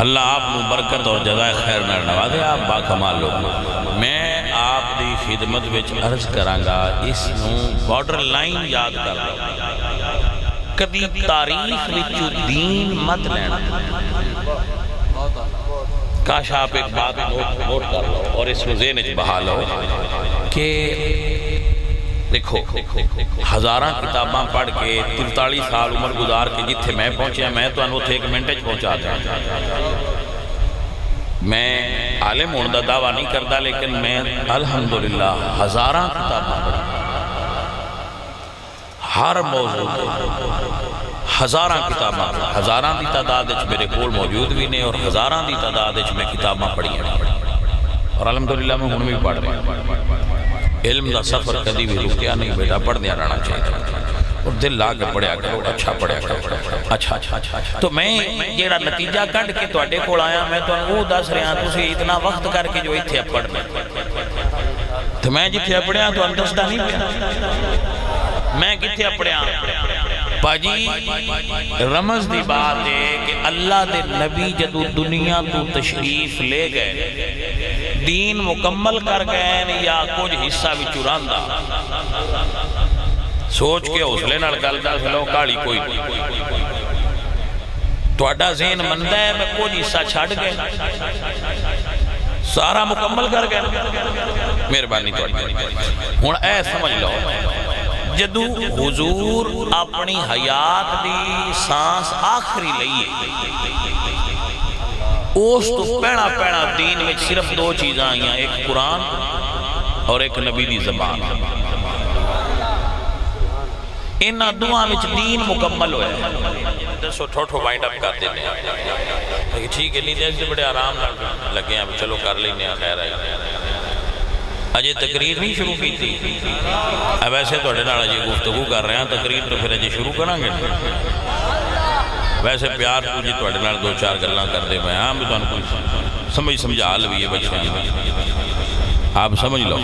اللہ آپ کو برکت اور جزائے خیر نہ نوازے، آپ با کمال لوگ۔ میں آپ دی خدمت وچ عرض کرانگا، اس نو بارڈر لائن یاد کر لو، کبھی تاریخ وچ دین مت لینا۔ کاش آپ ایک بات نوٹ کر لو اور اس کو ذہن وچ بہا لو کہ دیکھو ہزاراں کتاباں پڑھ کے 43 سال عمر گزار کے جتھے میں پہنچے ہیں، میں تو انہوں تھے ایک منٹج پہنچا دیں۔ میں عالم ہونے دا دعویٰ نہیں کرتا، لیکن میں الحمدللہ ہزاراں کتاباں پڑھی، ہر موضوع ہزاراں کتاباں، ہزاراں دی تعداد میرے کول موجود بھی نہیں، اور ہزاراں دی تعداد میں کتاباں پڑھی ہیں، اور الحمدللہ میں ہوں بھی پڑھ رہے ہیں۔ علم دا سفر کدی بھی رکیا نہیں بیٹا، پڑھ دیا رہنا چاہیے، اور دل لا کے پڑھیا کرو، اچھا پڑھیا کرو، اچھا۔ تو میں جیڑا نتیجہ کٹ کے توڑے کول آیا، میں تو وہ دس رہا تسی اتنا وقت کر کے جو اتھے پڑھنا، تو میں جتھے پڑھیا تو اندستا نہیں پڑھیا، میں کتھے پڑھیا پاجی۔ رمز دی بات ہے کہ اللہ دے نبی جدو دنیا تو تشریف لے گئے، دین مکمل کر گئے یا کچھ حصہ بھی چراندہ، سوچ کے حوصلے نال گلدا سلو کالی کوئی تو اڈا ذہن مندہ ہے میں کچھ حصہ چھڑ گئے، سارا مکمل کر گئے، مہربانی تو ہن اے سمجھ لو، جدو حضور اپنی حیات دی سانس آخری لئیے، اس تو پیڑا پیڑا دین میں صرف دو چیزاں آئیاں، ایک قرآن اور ایک نبی دی زبان، انہا دعا میں دین مکمل ہوئے۔ دسو ٹھوٹھو وائنڈ اپ کر دینے ہیں، ٹھیک ہے نہیں دے سے بڑے آرام لگے ہیں، چلو کر لینے ہیں، خیر آئی اجے تقریر نہیں شروع کی تھی، اب ایسے تو اڈھنا جی گفتگو کر رہے ہیں، تقریر تو پھر اجے شروع کریں گے، ویسے پیار تو جی تو اڈھنا دو چار گلنا کر دے میں، ہاں بھی تو انکو سمجھ سمجھا حال بھی ہے بچے ہیں، آپ سمجھ لو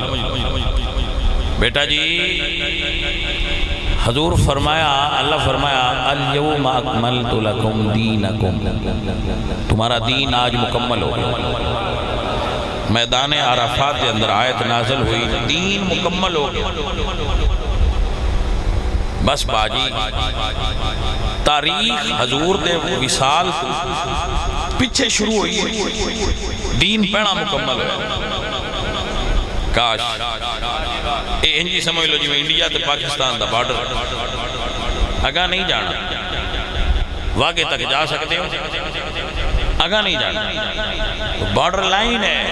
بیٹا جی۔ حضور فرمایا، اللہ فرمایا الیوم اکملت لکم دینکم، تمہارا دین آج مکمل ہو گیا۔ میدان عرفات کے اندر آیت نازل ہوئی، دین مکمل ہو گیا۔ بس باجی تاریخ حضور دے وصال پیچھے شروع ہوئی، دین پہنا مکمل ہو۔ کاش اے انجی سمجھ لو جی میں انڈیا تے پاکستان دا بارڈر اگاں نہیں جانا، واقعے تک جا سکتے ہو، اگاں نہیں جانا، بارڈر لائن ہے،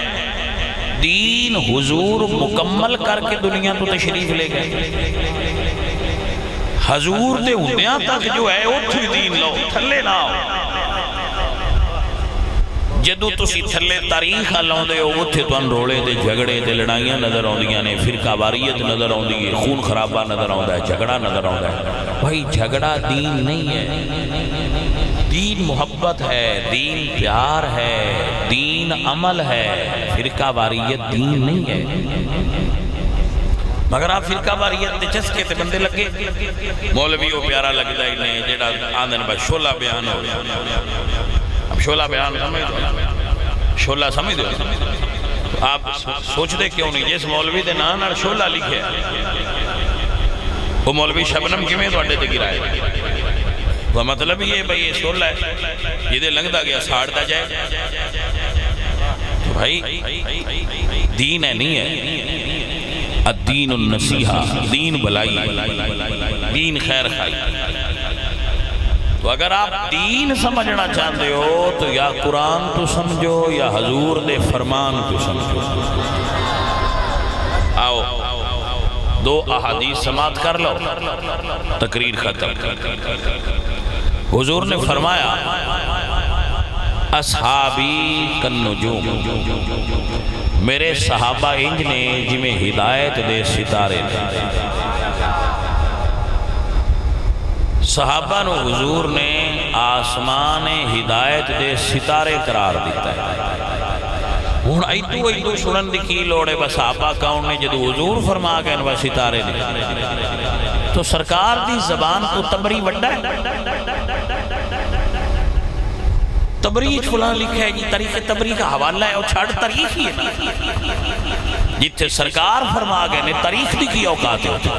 دین حضور مکمل کر کے دنیا تو تشریف لے گئے، حضور دے ہوندیاں تک جو ہے اتھو ہی دین لو، تھلے نہ ہو۔ جدو تسی تھلے تاریخ آلاؤں دے ہو، اتھے تو ان روڑے دے جھگڑے دے لڑائیاں نظر آؤں دیاں نے، فرقہ واریت نظر آؤں دی، خون خرابہ نظر آؤں ہے، جھگڑا نظر آؤں ہے۔ بھائی جھگڑا دین نہیں ہے، دین محبت ہے، دین پیار ہے، دین عمل ہے، فرقہ واریت دین نہیں ہے۔ مگر آپ فرقہ واریت دے چسکے تے بندے لگے، مولویوں پیارا لگ جائے نہیں، جیڑا آندھن با شولہ بیان ہو، اب شولہ بیان سمجھ دو، شولہ سمجھ دو، آپ سوچ دے کیوں نہیں جس مولوی دے نام اور شولہ لکھے وہ مولوی شبنم کی میں تو اڈے تے گرائے، وہ مطلب یہ بھئی یہ شولہ ہے، یہ دے لنگ دا گیا ساڑ دا جائے، تو بھائی دین ہے نہیں ہے، الدین النصیحہ، دین بلائی، دین خیر خائی۔ تو اگر آپ دین سمجھنا چاہتے ہو تو یا قرآن تو سمجھو یا حضور دے فرمان تو سمجھو۔ آؤ دو احادیث سماعت کر لو، تقریر ختم۔ حضور نے فرمایا اصحابی کالنجوم، میرے صحابہ انج نے جمیں ہدایت دے ستارے دے۔ صحابہ نو حضور نے آسمان ہدایت دے ستارے قرار دیتا ہے۔ ہون ایتو سنن دی کی لوڑے بس صحابہ کون نے جدو حضور فرما گئے وہ ستارے نے، تو سرکار دی زبان تو تبری وڈا ہے. تبری فلان لکھا ہے جی تاریخ تبری کا حوالہ ہے وہ چھاڑ تاریخ ہی ہے نا. جتھے سرکار فرما گئے نے تاریخ دی کی اوقات ہوتی.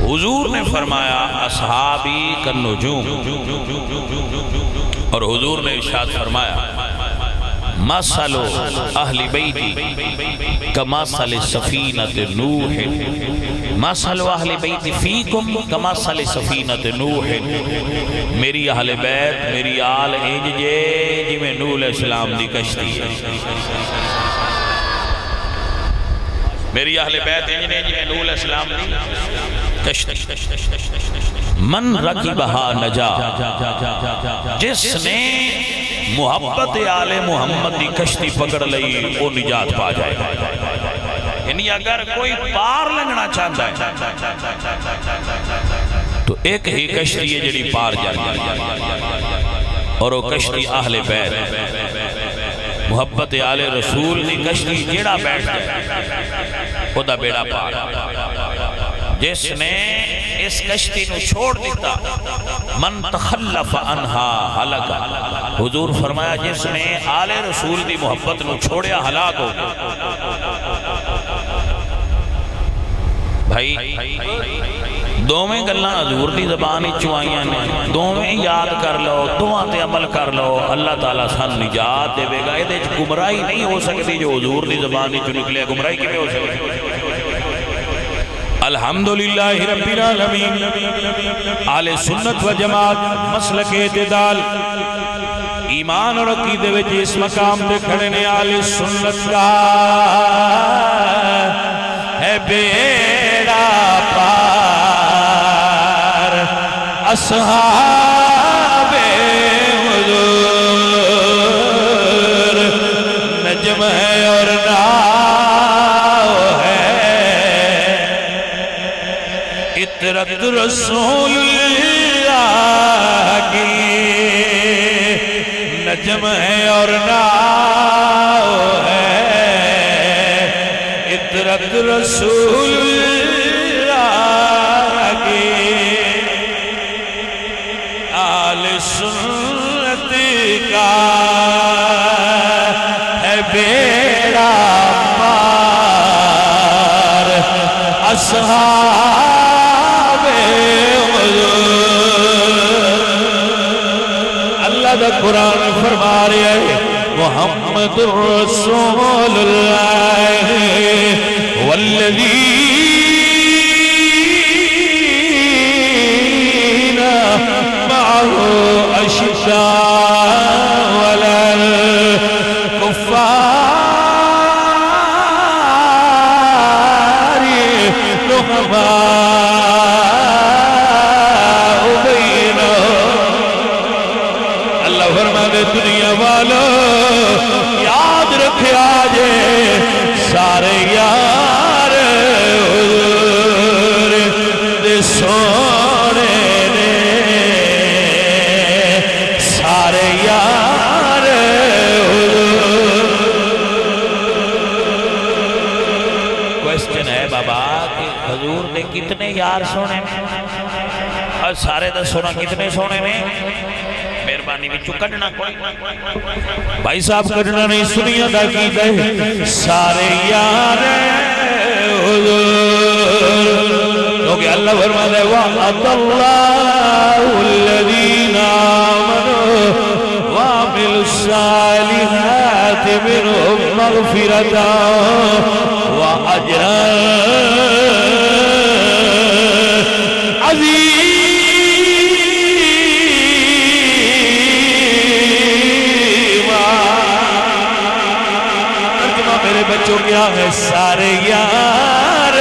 حضور نے فرمایا اصحابی کالنجوم، اور حضور نے ارشاد فرمایا مثل اہل بیتی کمثل سفینۃ نوح، مثل اہل بیت فیکم کمثل سفینۃ نوح. میری اہل بیت میری آل انج جے جی میں نوح علیہ السلام دی کشتی ہے. میری اہل بیت انج جے جی میں نوح علیہ السلام دی کشتی. من رکبہا نجا، جس نے محبت آل محمد دی کشتی پکڑ لئی وہ نجات پا جائے گا. یعنی اگر کوئی پار لنگنا چاہتا ہے تو ایک ہی کشتی ہے جڑی پار جائے، اور وہ کشتی اہل بیت محبت آل رسول دی کشتی جیڑا بیٹھ جائے وہ دا بیڑا پار. جس نے اس کشتی نو چھوڑ دیتا من تخلف عنہا ہلاکا. حضور فرمایا جس نے آل رسول دی محبت نو چھوڑیا ہلاک ہو. بھائی دوویں گلاں حضور دی زبان چوائیاں نے، دوویں یاد کر لو، دعاں تے عمل کر لو، اللہ تعالیٰ سان نجات دے گا. یہ گمراہی نہیں ہو سکتی جو حضور دی زبان چو نکلے. گمراہی کیوں ہو سکتی؟ الحمدللہ رب العالمین. اہل سنت و جماعت مسلک اعتدال ایمان اور عقیدے وچ اس مقام تے کھڑے نے. اہل سنت کا ہے بیڑا پار، اصحاب حضور نجم ہے اور ناؤ ہے، اطرت رسول اللہ کی نجم ہے اور ناؤ ہے، اطرت رسول اللہ کی. آل سنت کا ہے بیڑا پار، اصحاب قرآن فرما رہے ہیں محمد رسول اللہ والذین معه اشداء علی الکفار رحماء دنیا والو. یاد رکھے آجے سارے یار حضور دے سونے نے، سارے یار حضور. کوئسچن ہے بابا کہ حضور دے کتنے یار سونے میں، اور سارے دا سونا کتنے سونے میں؟ مہربانی بھی چکڑنا کوئی بھائی صاحب کڑنا نہیں. سنیا دا کی دے سارے یار حضور. کیونکہ اللہ فرما دے وَعَدَ اللَّهُ الَّذِينَ آمَنُوا وَعَمِلُوا الصَّالِحَاتِ مِنْهُمْ مَغْفِرَةً وَأَجْرًا عَظِيمًا. بچوں کیا ہے سارے یار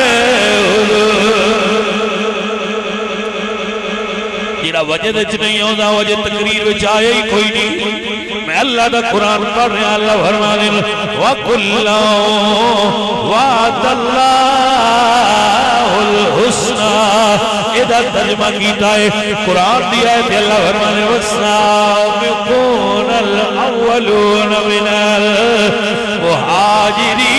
جیڑا وجد اچھ نہیں ہوتا وجد تقریر وچ آئے ہی کوئی نہیں. میں اللہ دا قرآن پڑھ رہے ہیں. اللہ فرمانے وَقُلَّا وَعَدَ اللَّهُ الْحُسْنَى. ادھا ترجمہ کیتا ہے قرآن دیا ہے کہ اللہ فرمانے وَالسَّابِقُونَ الْأَوَّلُونَ مِنَ الْمُهَاجِرِينَ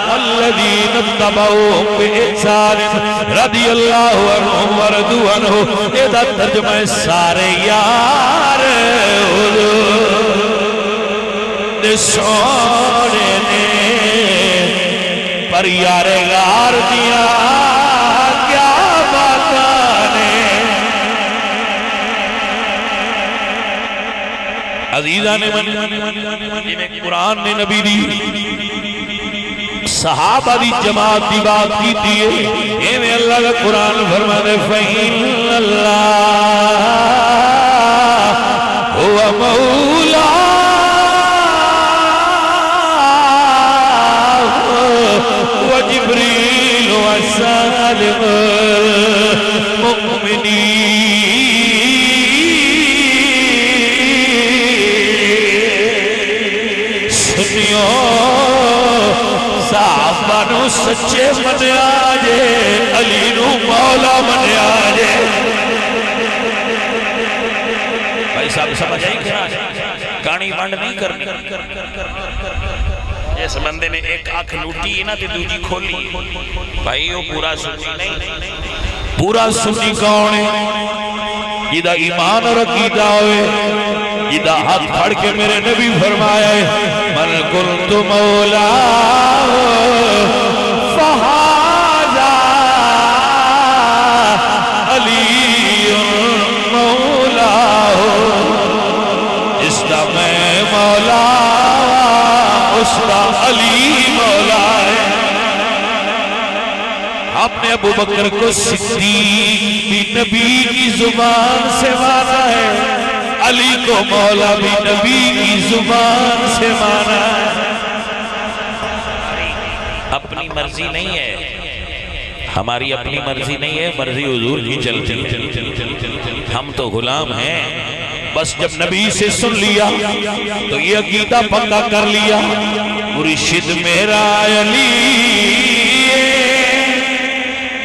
والذین اتبعوہم بإحسان رضی اللہ عنہم ورضوا عنہ. یہ ترجمہ ہے سارے یار حضور سونے نے پر یار غار دیا کیا باتانے. عزیزان من قرآن نے نبی دی صحابہ دی جماعت دی بات کی دیئے ایمیں اللہ کا قرآن فرمانے فَإِنَّ اللَّهَ هُوَ مَوْلَاهُ وَجِبْرِيلُ وَسَالِمُ الْمُؤْمِنِينَ. سنیوں صحابہ سچے منے آجے علی نو مولا منے آجے. بھائی صاحب سمجھ آئی کیا کہانی بانڈ نہیں کرنی. جیسے بندے نے ایک آنکھ لوٹی ہے نا تے دوجی کھولی. بھائی وہ پورا سنی نہیں. پورا سنی کون ہے جیدہ ایمان اور عقیدہ ہوئے جیدہ ہاتھ پھڑ کے میرے نبی فرمایا ہے من کنت مولا فہذا علی مولا. اس کا میں مولا اس کا علی مولا ہے. آپ نے ابو بکر کو صدیق بھی نبی کی زبان سے مانا ہے, علی کو مولا بھی نبی کی زبان سے مانا ہے. اپنی مرضی نہیں ہے, ہماری اپنی مرضی نہیں ہے, مرضی حضور کی چلتی. ہم تو غلام ہیں. بس جب نبی سے سن لیا تو یہ عقیدہ پکا کر لیا مرشد میرا علی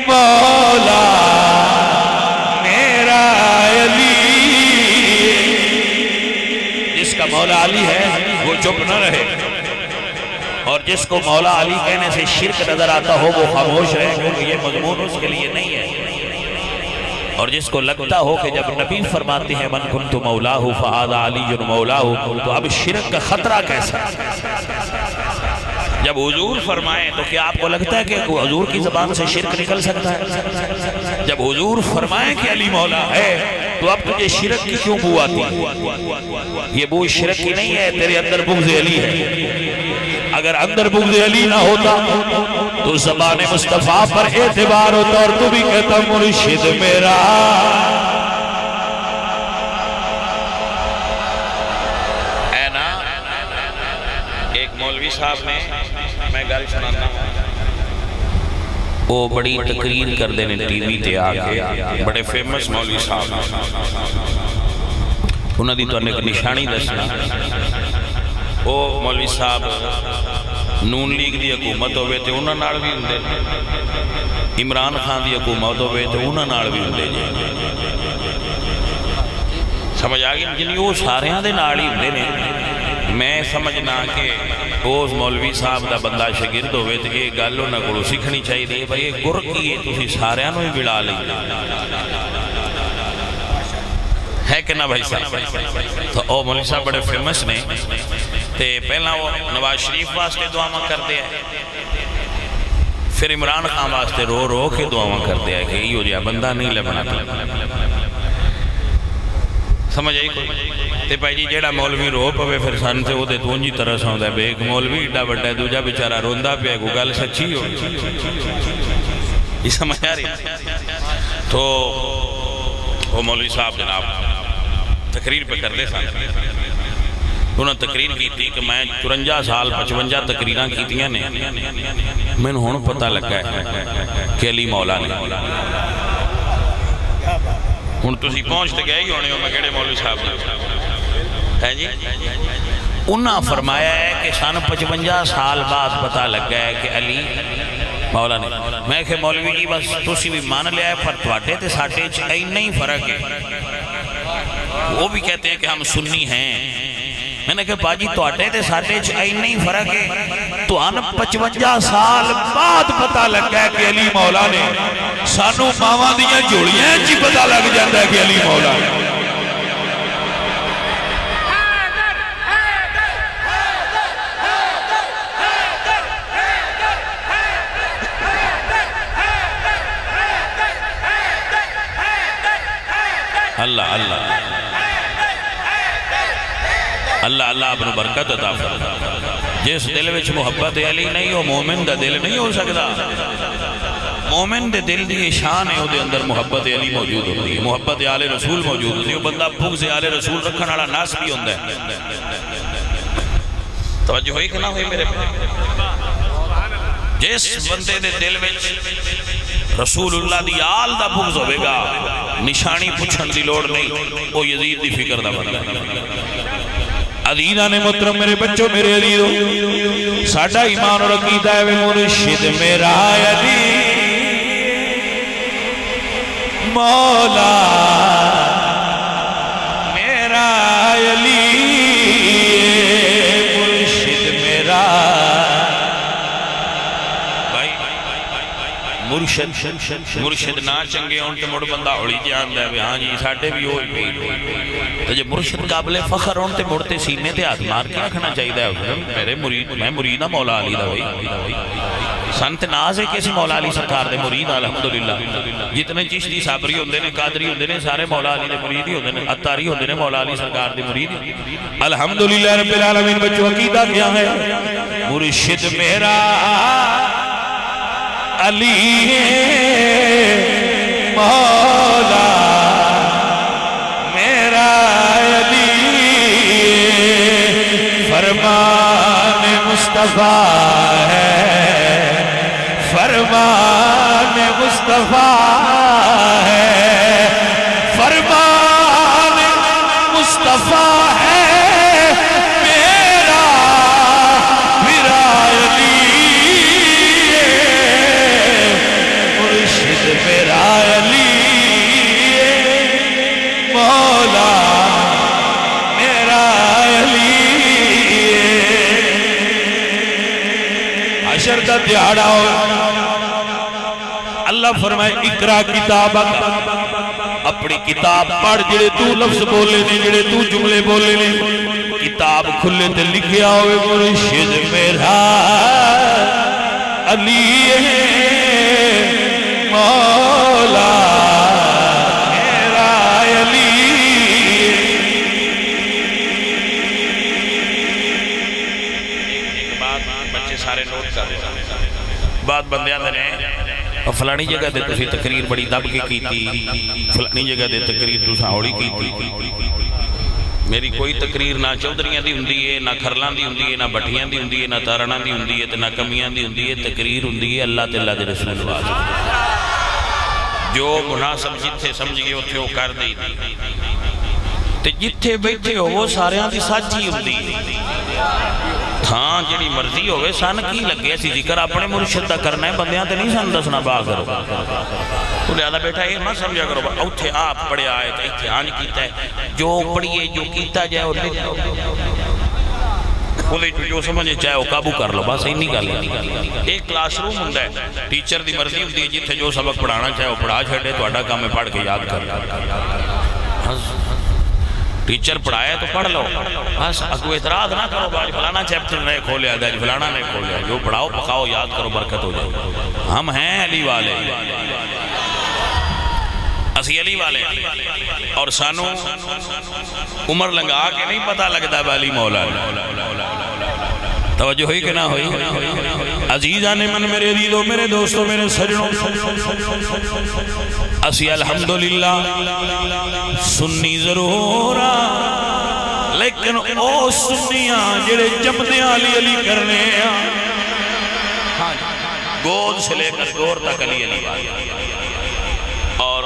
مولا میرا علی. جس کا مولا علی ہے وہ چپ نہ رہے, اور جس کو مولا علی کہنے سے شرک نظر آتا ہو وہ خاموش رہے, کیونکہ یہ مضمون اس کے لیے نہیں ہے. اور جس کو لگتا ہو کہ جب نبی فرماتے ہیں من کنت مولاہ فہذا علی مولاہ, تو اب شرک کا خطرہ کیسا؟ جب حضور فرمائیں تو کیا آپ کو لگتا ہے کہ حضور کی زبان سے شرک نکل سکتا ہے؟ جب حضور فرمائیں کہ علی مولا ہے تو اب تجھے شرک کی کیوں بو آتی ہے؟ یہ بو شرک کی نہیں ہے, تیرے اندر بغض علی ہے. اگر اندر بغض علی نہ ہوتا تو زبان مصطفیٰ پر اعتبار ہوتا اور تو بھی کہتا مرشد میرا. اے نا ایک مولوی صاحب نے میں گل سنانا وہ بڑی تقریر کر دینے ٹی وی تے آگے, بڑے فیمس مولوی صاحب انہوں نے تو انہیں نشانی دسنا. وہ مولوی صاحب نون لیگ دی حکومت ہوئے تھے انہوں نال بھی ہوندے, عمران خان دی حکومت ہوئے تھے انہوں نال بھی ہوندے. سمجھ آگئی جنہی وہ سارے ہاں دے نال ہی ہوندے نے. میں سمجھنا کہ اس مولوی صاحب دا بندہ شگرد ہوئے تھے یہ گل انہوں کو سکھنی چاہیے دی بھائی گر کی ہے تسی سارے ہاں ہی بلا لیں ہے کہ نہ بھائی صاحب. تو او مولوی صاحب بڑے فیمس نے تے پہلا وہ نواز شریف واسطے دعاواں کر دیا ہے, پھر عمران خان واسطے رو رو کے دعاواں کر دیا ہے کہ یہ ہو جائے بندہ نہیں لبنا. سمجھ آئی کوئی تے بھائی جی جیڑا مولوی رو پوے پھر سن سے وہ دے دونجی طرح ساندہ ہے بے ایک مولوی اڈا بڑا ہے دوجہ بیچارہ روندہ پہ ہے گل سچی ہو. یہ سمجھ آ رہی تو وہ مولوی صاحب جناب تقریر پہ کر دے سان. انہوں نے تقریر کی تھی کہ میں 54 سال 55 تقریران کی تھی نے میں نے ہون پتہ لگا ہے کہ علی مولا نے. ہون تسی پہنچتے گئے ہی ہونے ہو میں کہڑے مولوی صاحب نے ہے جی. انہاں فرمایا ہے کہ سن 55 سال بعد پتہ لگا ہے کہ علی مولا نے. میں کہ مولوی جی بس تسی بھی مان لیا ہے پر تواڈے تے ساڈے وچ اینی ہی فرق ہے. وہ بھی کہتے ہیں کہ ہم سنی ہیں. میں نے کہا باجی توڑے تے ساڑھے چاہی نہیں فرق ہے. تو آن 55 سال بعد پتہ لگا ہے کہ علی مولا نے سانو ماما دیاں جوڑیاں جی پتہ لگ جاتا ہے کہ علی مولا نے. اللہ اللہ اللہ اللہ اپنی برکت عطا فرما. جس دل وچ محبت علی نہیں ہو مومن دا دل نہیں ہو سکتا. مومن دے دل دی شان ہے دے اندر محبت علی موجود ہوتی ہے, محبت آل رسول موجود ہوتی ہے. وہ بندہ بغض آل رسول رکھنے والا ناس بھی ہوتا ہے. توجہ ہوئی کہ نہ ہوئی میرے پہ؟ جس بندے دے دل وچ رسول اللہ دی آل دا بغض ہوئے گا نشانی پوچھن دی لوڑ نہیں, وہ یزید دی فکر دا بندہ. عزیزاں نے محترم میرے بچوں میرے عزیزوں, ساڈا ایمان اور عقیدہ ہے مرشد میرا علی مولا میرا علی مرشد میرا مرشد نہ چنگے ہون تے مڑ بندہ ہولی جان دے ہاں جی ساڑھے بھی ہوئی پی. تو جب مرشد قابل فخر ہون تے مڑتے سینے تے ہاتھ مار کے رکھنا چاہیے ہے. میرے مرید میں مریدہ مولا علی دا ہوئی سنت ناز ہے کسی مولا علی سرکار دے مرید الحمدللہ. جتنے چشتی صابری ہوندے نے قادری ہوندے نے سارے مولا علی دے مرید ہی ہوندے نے, اتاری ہوندے نے مولا علی سرکار دے مرید. الحمدللہ رب العالمین. بچوں عقیدہ کیا ہے؟ مرشد میرا علی مولا میرا علی فرمان مصطفیٰ ہے, فرمان مصطفیٰ ہے, فرمان مصطفیٰ ہے میرا میرا علی مرشد میرا علی مولا میرا علی. حشر دا دیہڑا ہو اللہ فرمائے اقرا کتابک, اپنی کتاب پڑھ جڑے تو لفظ بولے نے جڑے تو جملے بولے نے. کتاب کھلے تے لکھیا ہوئے مرشد میرا علی مولا میرا علی. ایک بات بچے سارے نوٹ کر رہے ہیں. بات بندیاں دے نے فلانی جگہ دے تسی تقریر بڑی دب کے کی تھی, فلانی جگہ دے تقریر تساں ہوڑی کی تھی. میری کوئی تقریر نہ چودھریاں دی ہوندی ہے, نہ کھرلاں دی ہوندی ہے, نہ بٹھیاں دی ہوندی ہے, نہ تارناں دی ہوندی ہے, نہ کمیاں دی ہوندی ہے. تقریر ہوندی ہے اللہ تے اللہ دے رسول واضح. جو مناسب جتھے سمجھ گئے اتھے وہ کر دی تے جتھے بیٹھے ہو وہ ساریاں دی سچ ہی ہوندی. ہاں جڑی مرضی ہوئے سن کی لگے اسی ذکر اپنے مرشد دا کرنا ہے, بندیاں تے نہیں سن دسنا با کرو. تو لہذا بیٹھا یہ نہ سمجھا کرو اوتھے آپ پڑھے آئے تے ایتھے آنج کیتا ہے. جو پڑھیے جو کیتا جائے اور جو سمجھے چاہے وہ قابو کر لو, بس نہیں گل. ایک کلاس روم ہوتا ہے, ٹیچر دی مرضی ہوتی ہے جتھے جو سبق پڑھانا چاہے وہ پڑھا چھڑے, تو اڈا کام میں پڑھ کے یاد کر. ٹیچر پڑھایا تو پڑھ لو, بس اگو اعتراض نہ کرو باج فلانا چیپٹر نے کھولیا ہے فلانا نے کھولیا. جو پڑھاؤ پکاؤ یاد کرو برکت ہو جائے. ہم ہیں علی والے, اسی علی والے, اور سانو عمر لنگا کے نہیں پتہ لگتا علی مولا. توجہ ہوئی کہ نہ ہوئی؟ عزیزان من میرے عزیزوں میرے دوستوں میرے سجنوں, اسی الحمدللہ سنی ضرور لیکن او سنیاں جڑے جمدیاں علی علی کرنے گود سے لے کر گور تک علی علی. اور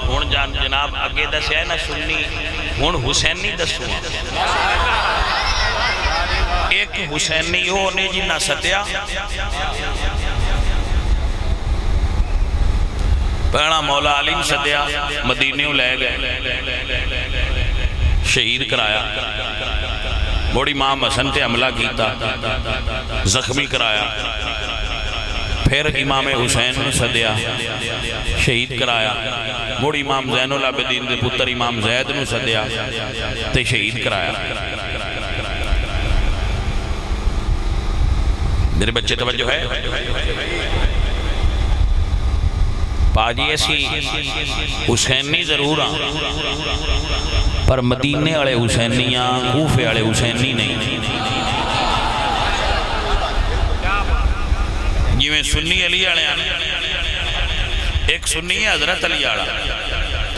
ہون جناب اگے دس ہے نا سنی, ہون حسینی دسوں. ایک حسینی ہو نے جنہ ستیا پہنا مولا علی ستیا مدینیوں لے گئے. شہید کرایا، مڑ امام حسن تے حملہ کیتا، زخمی کرایا، پھر امام حسین نے سدیا، شہید کرایا، مڑ امام زین العابدین دے پتر امام زید نے سدیا تے شہید کرایا۔ میرے بچے توجہ ہے؟ پاجی ایسی حسینی ضرور ہاں پر مدینے والے حسینیاں کوفے والے حسینی نہیں۔ جی میں سنی علی والے ایک سنی ہے حضرت علی والا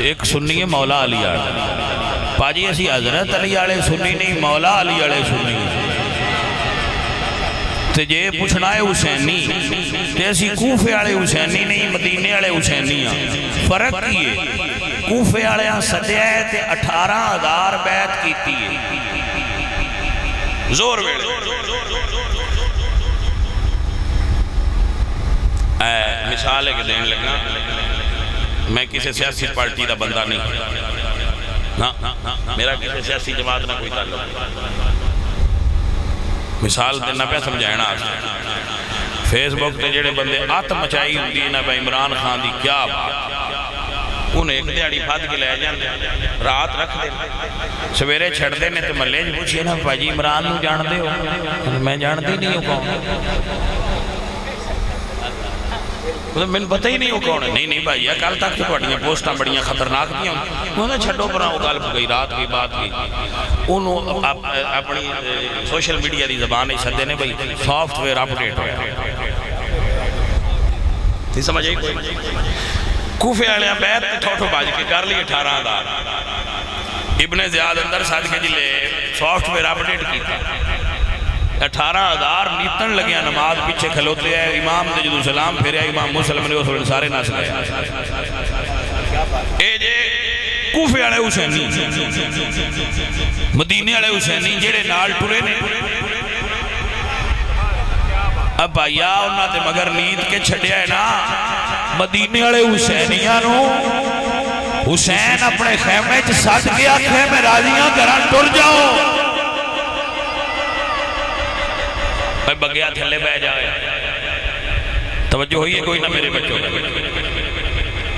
ایک سنی ہے مولا علی والا۔ پاجی ایسی حضرت علی والے سنی نہیں، مولا علی والے سنی تے جے پوچھنا ہے حسینی تے ایسی کوفے والے حسینی نہیں، مدینے والے حسینی ہیں۔ فرق کی ہے کوفے والے سدیا ہے تے 18,000 بیعت کیتی ہے زور ویڑے۔ مثال ایک دین لگنا، میں کسی سیاسی پارٹی دا بندہ نہیں، میرا کسی سیاسی جماعت نہ کوئی تعلق، مثال دینا پہ سمجھائنا آسان۔ فیس بک تے جڑے بندے آت مچائی ہوتی ہے نا پہ عمران خان دی کیا بات، انہیں ایک دیڑی پھاد کے لے جاندے رات رکھ دے سویرے چھڑ دینے تے ملے جو پوچھئے نا پاجی عمران نو جان دے ہو، میں جان دی نہیں ہوں کون، میں نے پتہ ہی نہیں ہو کون ہے، نہیں بھائی کل تک تو پڑھیاں پوسٹاں بڑیاں خطرناک بھی ہوں، انہوں نے چھڑو پر وہ گل گئی رات کی بات کی، انہوں اپنی سوشل میڈیا دی زبان ہی سدے نے بھائی سافٹ ویئر اپڈیٹ ہویا نہیں سمجھ آئی کوئی؟ کوفے والے بیعت ٹھوٹو باج کے کر لی 18,000 ابن زیاد اندر ساتھ کے جلے سافٹ ویئر اپڈیٹ کی تھا 18,000 نیتن لگیا نماز پیچھے کھلوتے ہیں، امام دے جدو سلام پھر امام مسلم نے اس وقت سارے ناس گئے اے جے کوفے والے حسینی مدینے والے حسینی جڑے نال ٹرے نے اب بھائیا انہاں تے مگر نیت کے چھڑیا ہے نا مدینے والے حسینیاں نو حسین اپنے خیمے چ ساتھ گیا خیمے راضیاں گھران ٹر جاؤ بگیا تھلے بہ جائے توجہ ہوئی ہے کوئی نہ میرے بچوں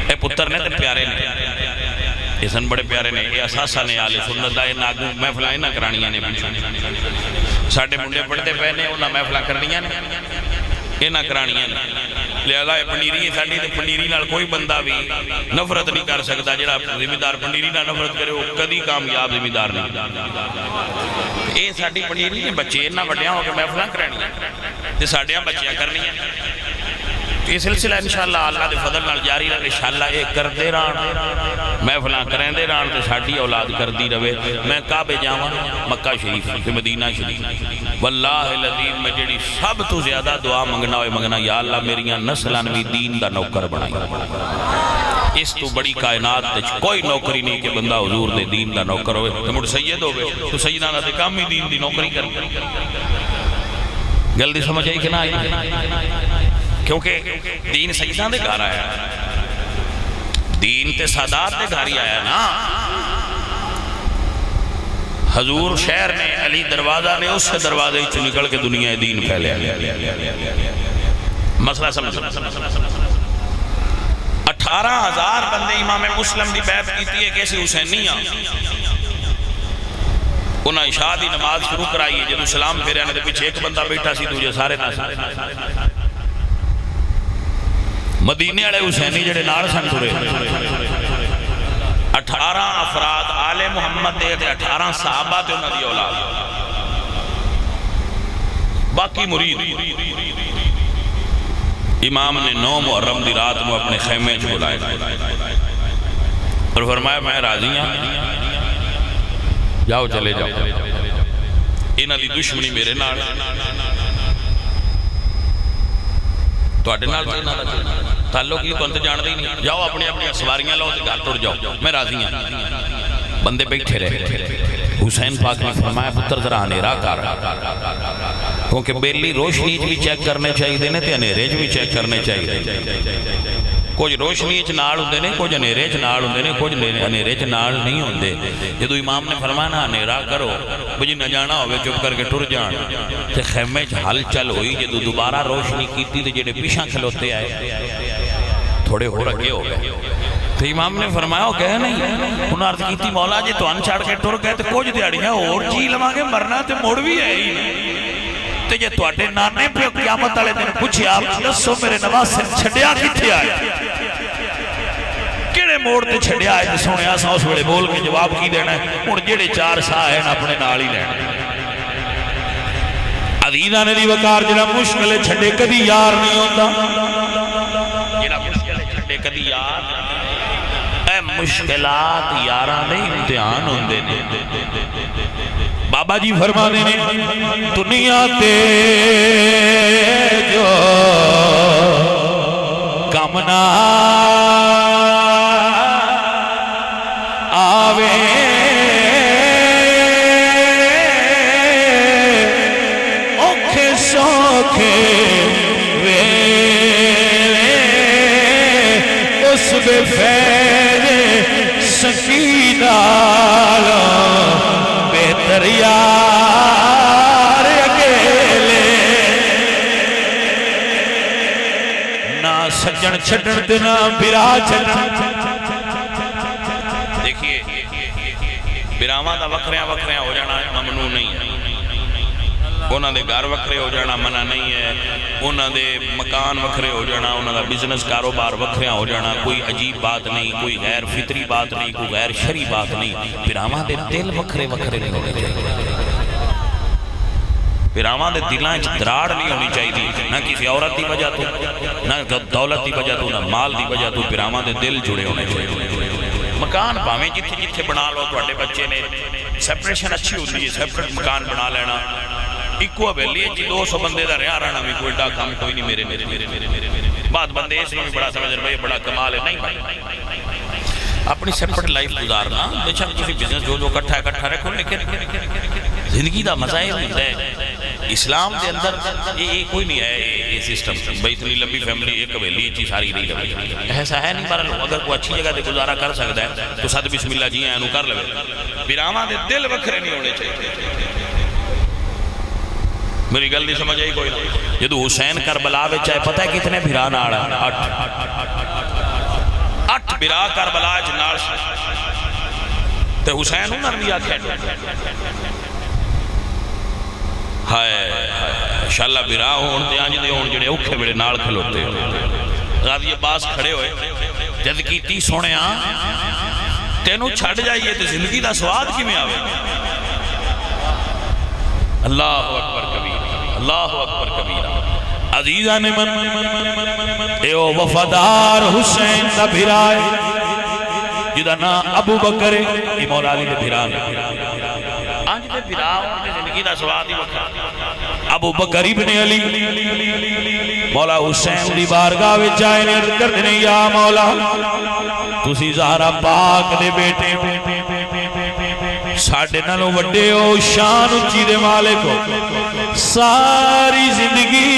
اے پتر نے تے پیارے نے یہ سن بڑے پیارے نے یہ اساسہ نے آلے سنت دائے ناگو محفلائیں نہ کرانیاں نے ساڑھے منڈے پڑھتے پہنے انہاں محفلہ کرنیاں نے یہ نہ کرانیاں نے لہذا پنیری ہے ساڑھی تے پنیری نال کوئی بندہ بھی نفرت نہیں کر سکتا جڑا ذمہ دار پنیری نال نفرت کرے وہ کدی کامیاب ذمہ دار نہیں اے ساڑھی پنیری نے بچے انہاں وڈیاں ہو کے محفلہ کرانیاں تے ساڑھیاں بچیاں کرنیاں یہ سلسلہ انشاءاللہ اللہ دے فضل نال جاری رہے انشاءاللہ ایک کر دے ران محفلاں کریں دے ران تے ساڑھی اولاد کر دی رہے میں کعبے جاواں مکہ شریف تے مدینہ شریف واللہ العظیم میں جڑی سب تو زیادہ دعا منگنا ہوئے منگنا یا اللہ میریاں نسلان بھی دین دا نوکر بنائی اس تو بڑی کائنات تے کوئی نوکری نہیں کہ بندہ حضور دے دین دا نوکر ہوئے تو مجھ سید ہوئے تو سیدانہ دے کام ہی دین دی نوکری کر جلدی سمجھ آئی کہ نہ آئی کیونکہ دین سیدان دے گھر آیا دین تے سادات دے گھاری آیا نا حضور شہر نے علی دروازہ نے اس سے دروازے چو نکل کے دنیا دین پھیلے مسئلہ سمجھو 18,000 بندے امام مسلم دی بیعت کیتی ہے کیسی حسینیاں انہاں عشاء دی نماز شروع کرائی ہے جدو سلام پھیرے آنے دے پیچھے ایک بندہ بیٹھا سی دوجہ سارے ناسا مدینے والے حسینی جڑے نال سن ٹرے 18 افراد آل محمد دے 18 صحابہ تے انہاں دی اولاد باقی مرید امام نے 9 محرم دی رات میں اپنے خیمے چ بلائے اور فرمایا میں راضی ہوں جاؤ چلے جاؤ انہاں دی دشمنی میرے نال تو اڈے نال تے نال تعلق یہ تو انت جان دی نہیں جاؤ اپنی اپنی سواریاں لو تے گھر ٹر جاؤ میں راضی ہوں بندے بیٹھے رہے حسین پاک نے فرمایا پتر ذرا اندھیرا کر کیونکہ بیلی روشنی بھی چیک کرنے چاہیے تے اندھیرے بھی چیک کرنے چاہیے کچھ روشنی نال ہوندے نے، کچھ انیرے نال ہوندے نے، کچھ انیرے نال نہیں ہوندے۔ جدو امام نے فرمانا انیرا کرو بجی نہ جانا ہوئے چپ کر کے ٹر جان، تے خیمے ہل چل ہوئی، جدو دوبارہ روشنی کیتی تے جڑے پیچھے کھلوتے آئے تھوڑے ہو رکھے ہو گئے۔ تو امام نے فرمایا وہ کہے نہیں، انہوں عرض کیتی مولا جی تو ان چھاڑ کے ٹر گئے تو کچھ دیاڑیاں اور جی لما کے مرنا تے موڑ بھی ہے ہی تے جے تواڈے نانے پہ قیامت والے دن پوچھے آپ دسو میرے نواسے چھڈیا کتھے آئے، کیڑے موڑ تے چھڈیا آئے؟ سونے آسا اس ویلے بول کے جواب کی دینا ہے، ہن جڑے چار سا ہیں اپنے نال ہی لینا۔ عزیزاں نے دی وقار جڑا مشکل چھڈے کدی یار نہیں ہوندا، جڑا مشکل چھڈے کدی یار، اے مشکلات یاراں دے امتحان ہوندے نے۔ بابا جی فرما دینے دنیا تے جو کمنا آوے اوکھے سوکھے ویلے اس بے فیض سکینہ بہتر یار اکیلے نہ سجن چھڑن تے نہ برا چھڑن۔ دیکھئے براواں دا وکھریاں وکھریاں ہو جانا ممنوع نہیں ہے، انہاں دے گھر وکھرے ہو جانا منع نہیں ہے، انہاں دے مکان وکھرے ہو جانا، انہاں دا بزنس کاروبار وکھریاں ہو جانا کوئی عجیب بات نہیں، کوئی غیر فطری بات نہیں، کوئی غیر شرعی بات نہیں۔ براواں دے دل وکھرے وکھرے نہیں ہونے چاہیے، براواں دے دلاں وچ دراڑ نہیں ہونی چاہیے، نہ کسی عورت دی وجہ تو، نہ دولت دی وجہ تو، نہ مال دی وجہ تو، براواں دے دل جڑے ہونے چاہیے۔ مکان پاویں جتھے جتھے بنا لو، تواڈے بچے نے سیپریشن اچھی ہوندی ہے، سیپریٹ مکان بنا لینا، ایکو حویلی جی 200 بندے دا رہا رہنا بھی کوئی ڈا کام کوئی نہیں میرے بعد بندے اس میں بھی بڑا سمجھ رہے بڑا کمال ہے، نہیں بھائی اپنی سیپریٹ لائف گزارنا، بے شک کسی بزنس جو کٹھا رکھو، لیکن زندگی دا مزہ ہی ہوتا ہے۔ اسلام دے اندر یہ کوئی نہیں ہے یہ سسٹم بھئی اتنی لمبی فیملی ایک حویلی چی ساری نہیں لگی، ایسا ہے نہیں۔ بہرحال اگر کوئی اچھی جگہ دے گزارا کر سکتا ہے تو صد بسم اللہ جی اینو کر لے۔ براواں دے دل وکھرے نہیں ہونے چاہیے۔ میری گل نہیں سمجھ آئی کوئی نہ؟ جدو حسین کربلا میں چاہے پتہ ہے کتنے بھرا نال ہے؟ 8 بھرا کربلا نال تے حسین انہاں نے بھی آکھیا ہائے انشاءاللہ بھرا ہون تے آنج دے ہون جڑے اوکھے ویلے نال کھلوتے غازی عباس کھڑے ہوئے جد کیتی سونیا تینوں چھڑ جائیے تے زندگی دا سواد کیویں آوے؟ اللہ اکبر کبیرہ، اللہ اکبر کبیرہ۔ عزیزہ نے من اے او وفادار حسین دا بھرائے جدہ نا ابو بکر ای مولا علی دے بھران آنج دے بھراؤں دے زندگی دا سواد ہی وکھا۔ ابو بکر ابن علی مولا حسین دی بارگاہ وچ آئے نے عرض کر دینے یا مولا تسی زہرا پاک دے بیٹے ساڑھے نالوں وڈے ہو شان اچھی دے مالک ہو، ساری زندگی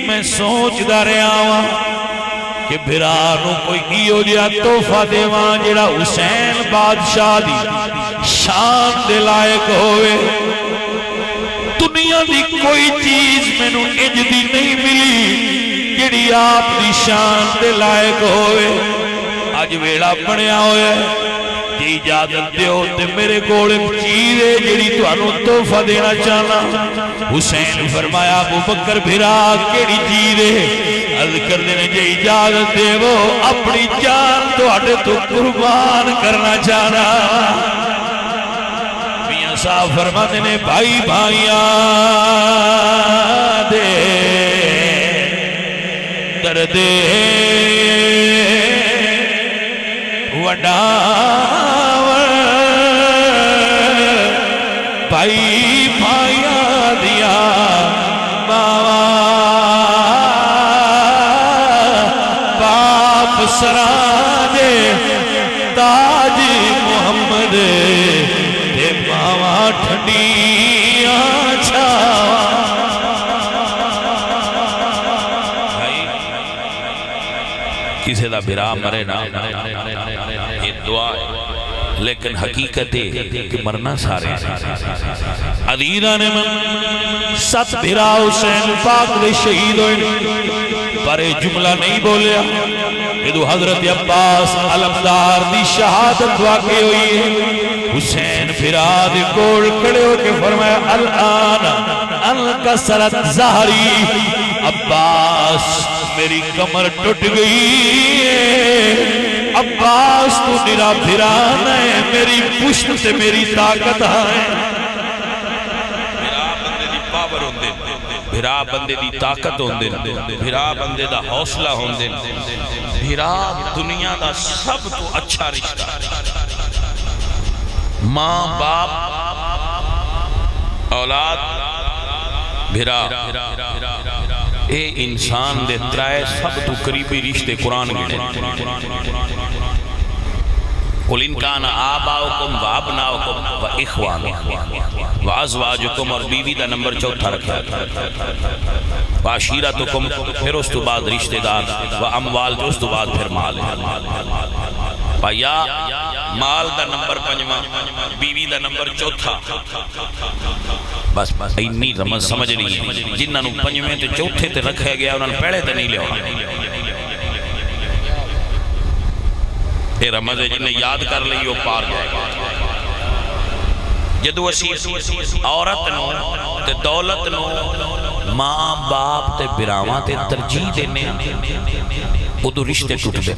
میں سوچ دا رہا ہوں کہ بھرانوں کوئی کیو جیا توفہ دے وہاں جڑا حسین بادشاہ دی شان دے لائق ہوئے۔ دنیا دی کوئی چیز میں نو اج دی نہیں ملی جڑی آپ دی شان دے لائق ہوئے۔ آج ویڑا پڑیا ہوئے جی اجازت دیو تے میرے کوڑے چیز ہے جڑی تو انو توفہ دینا چاہنا۔ حسین فرمایا ابو بکر بھرا کیڑی چیز ہے؟ عرض کر دینے جی اجازت دے وہ اپنی جان تو اٹھے تو قربان کرنا چاہنا۔ میاں صاحب فرما دینے بھائی بھائیاں دے دردے وڈاور بھائی بھائیاں دیا ماوا باپ سراجے تاج محمد دے ماوا ٹھنڈیاں چھاوا۔ کسی دا بھرا مرے نا یہ دعا ہے لیکن حقیقت ہے کہ مرنا سارے عدیدہ نے ست بھرا حسین پاک دے شہید ہوئے پر جملہ نہیں بولیا یہ حضرت عباس علمدار دی شہادت واقع ہوئی ہے حسین بھرا دے کوڑ کھڑے ہو کے فرمایا الان انکسرت ظہری عباس میری کمر ٹوٹ گئی ہے عباس تو میرا بھران ہے میری پشت سے میری طاقت ہے بھرا بندے دی طاقت ہوندے بھرا بندے دا حوصلہ ہوندے بھرا دنیا دا سب تو اچھا رشتہ ماں باپ اولاد بھرا اے انسان دے ترائے سب تو قریبی رشتے قرآن گھنے قُلْ إِنْ كَانَ آبَاؤُكُمْ وَأَبْنَاؤُكُمْ وَإِخْوَانُكُمْ وَأَزْوَاجُكُمْ اور بیوی دا نمبر 4 رکھا وَعَشِيرَتُكُمْ پھر اس تو بعد رشتہ دار وَأَمْوَالُ اس تو بعد پھر مال یا مال دا نمبر 5 بیوی دا نمبر 4 بس اینی رمض سمجھ نہیں ہے جنہاں نو 5ویں تے 4 تے رکھے گیا انہاں پہلے تے نہیں لیا اے رمض ہے جنہیں یاد کر لئی وہ پار جائے گا جدو اسی عورت نو تے دولت نو ماں باپ تے براواں تے ترجیح دینے وہ دو رشتے ٹوٹ دے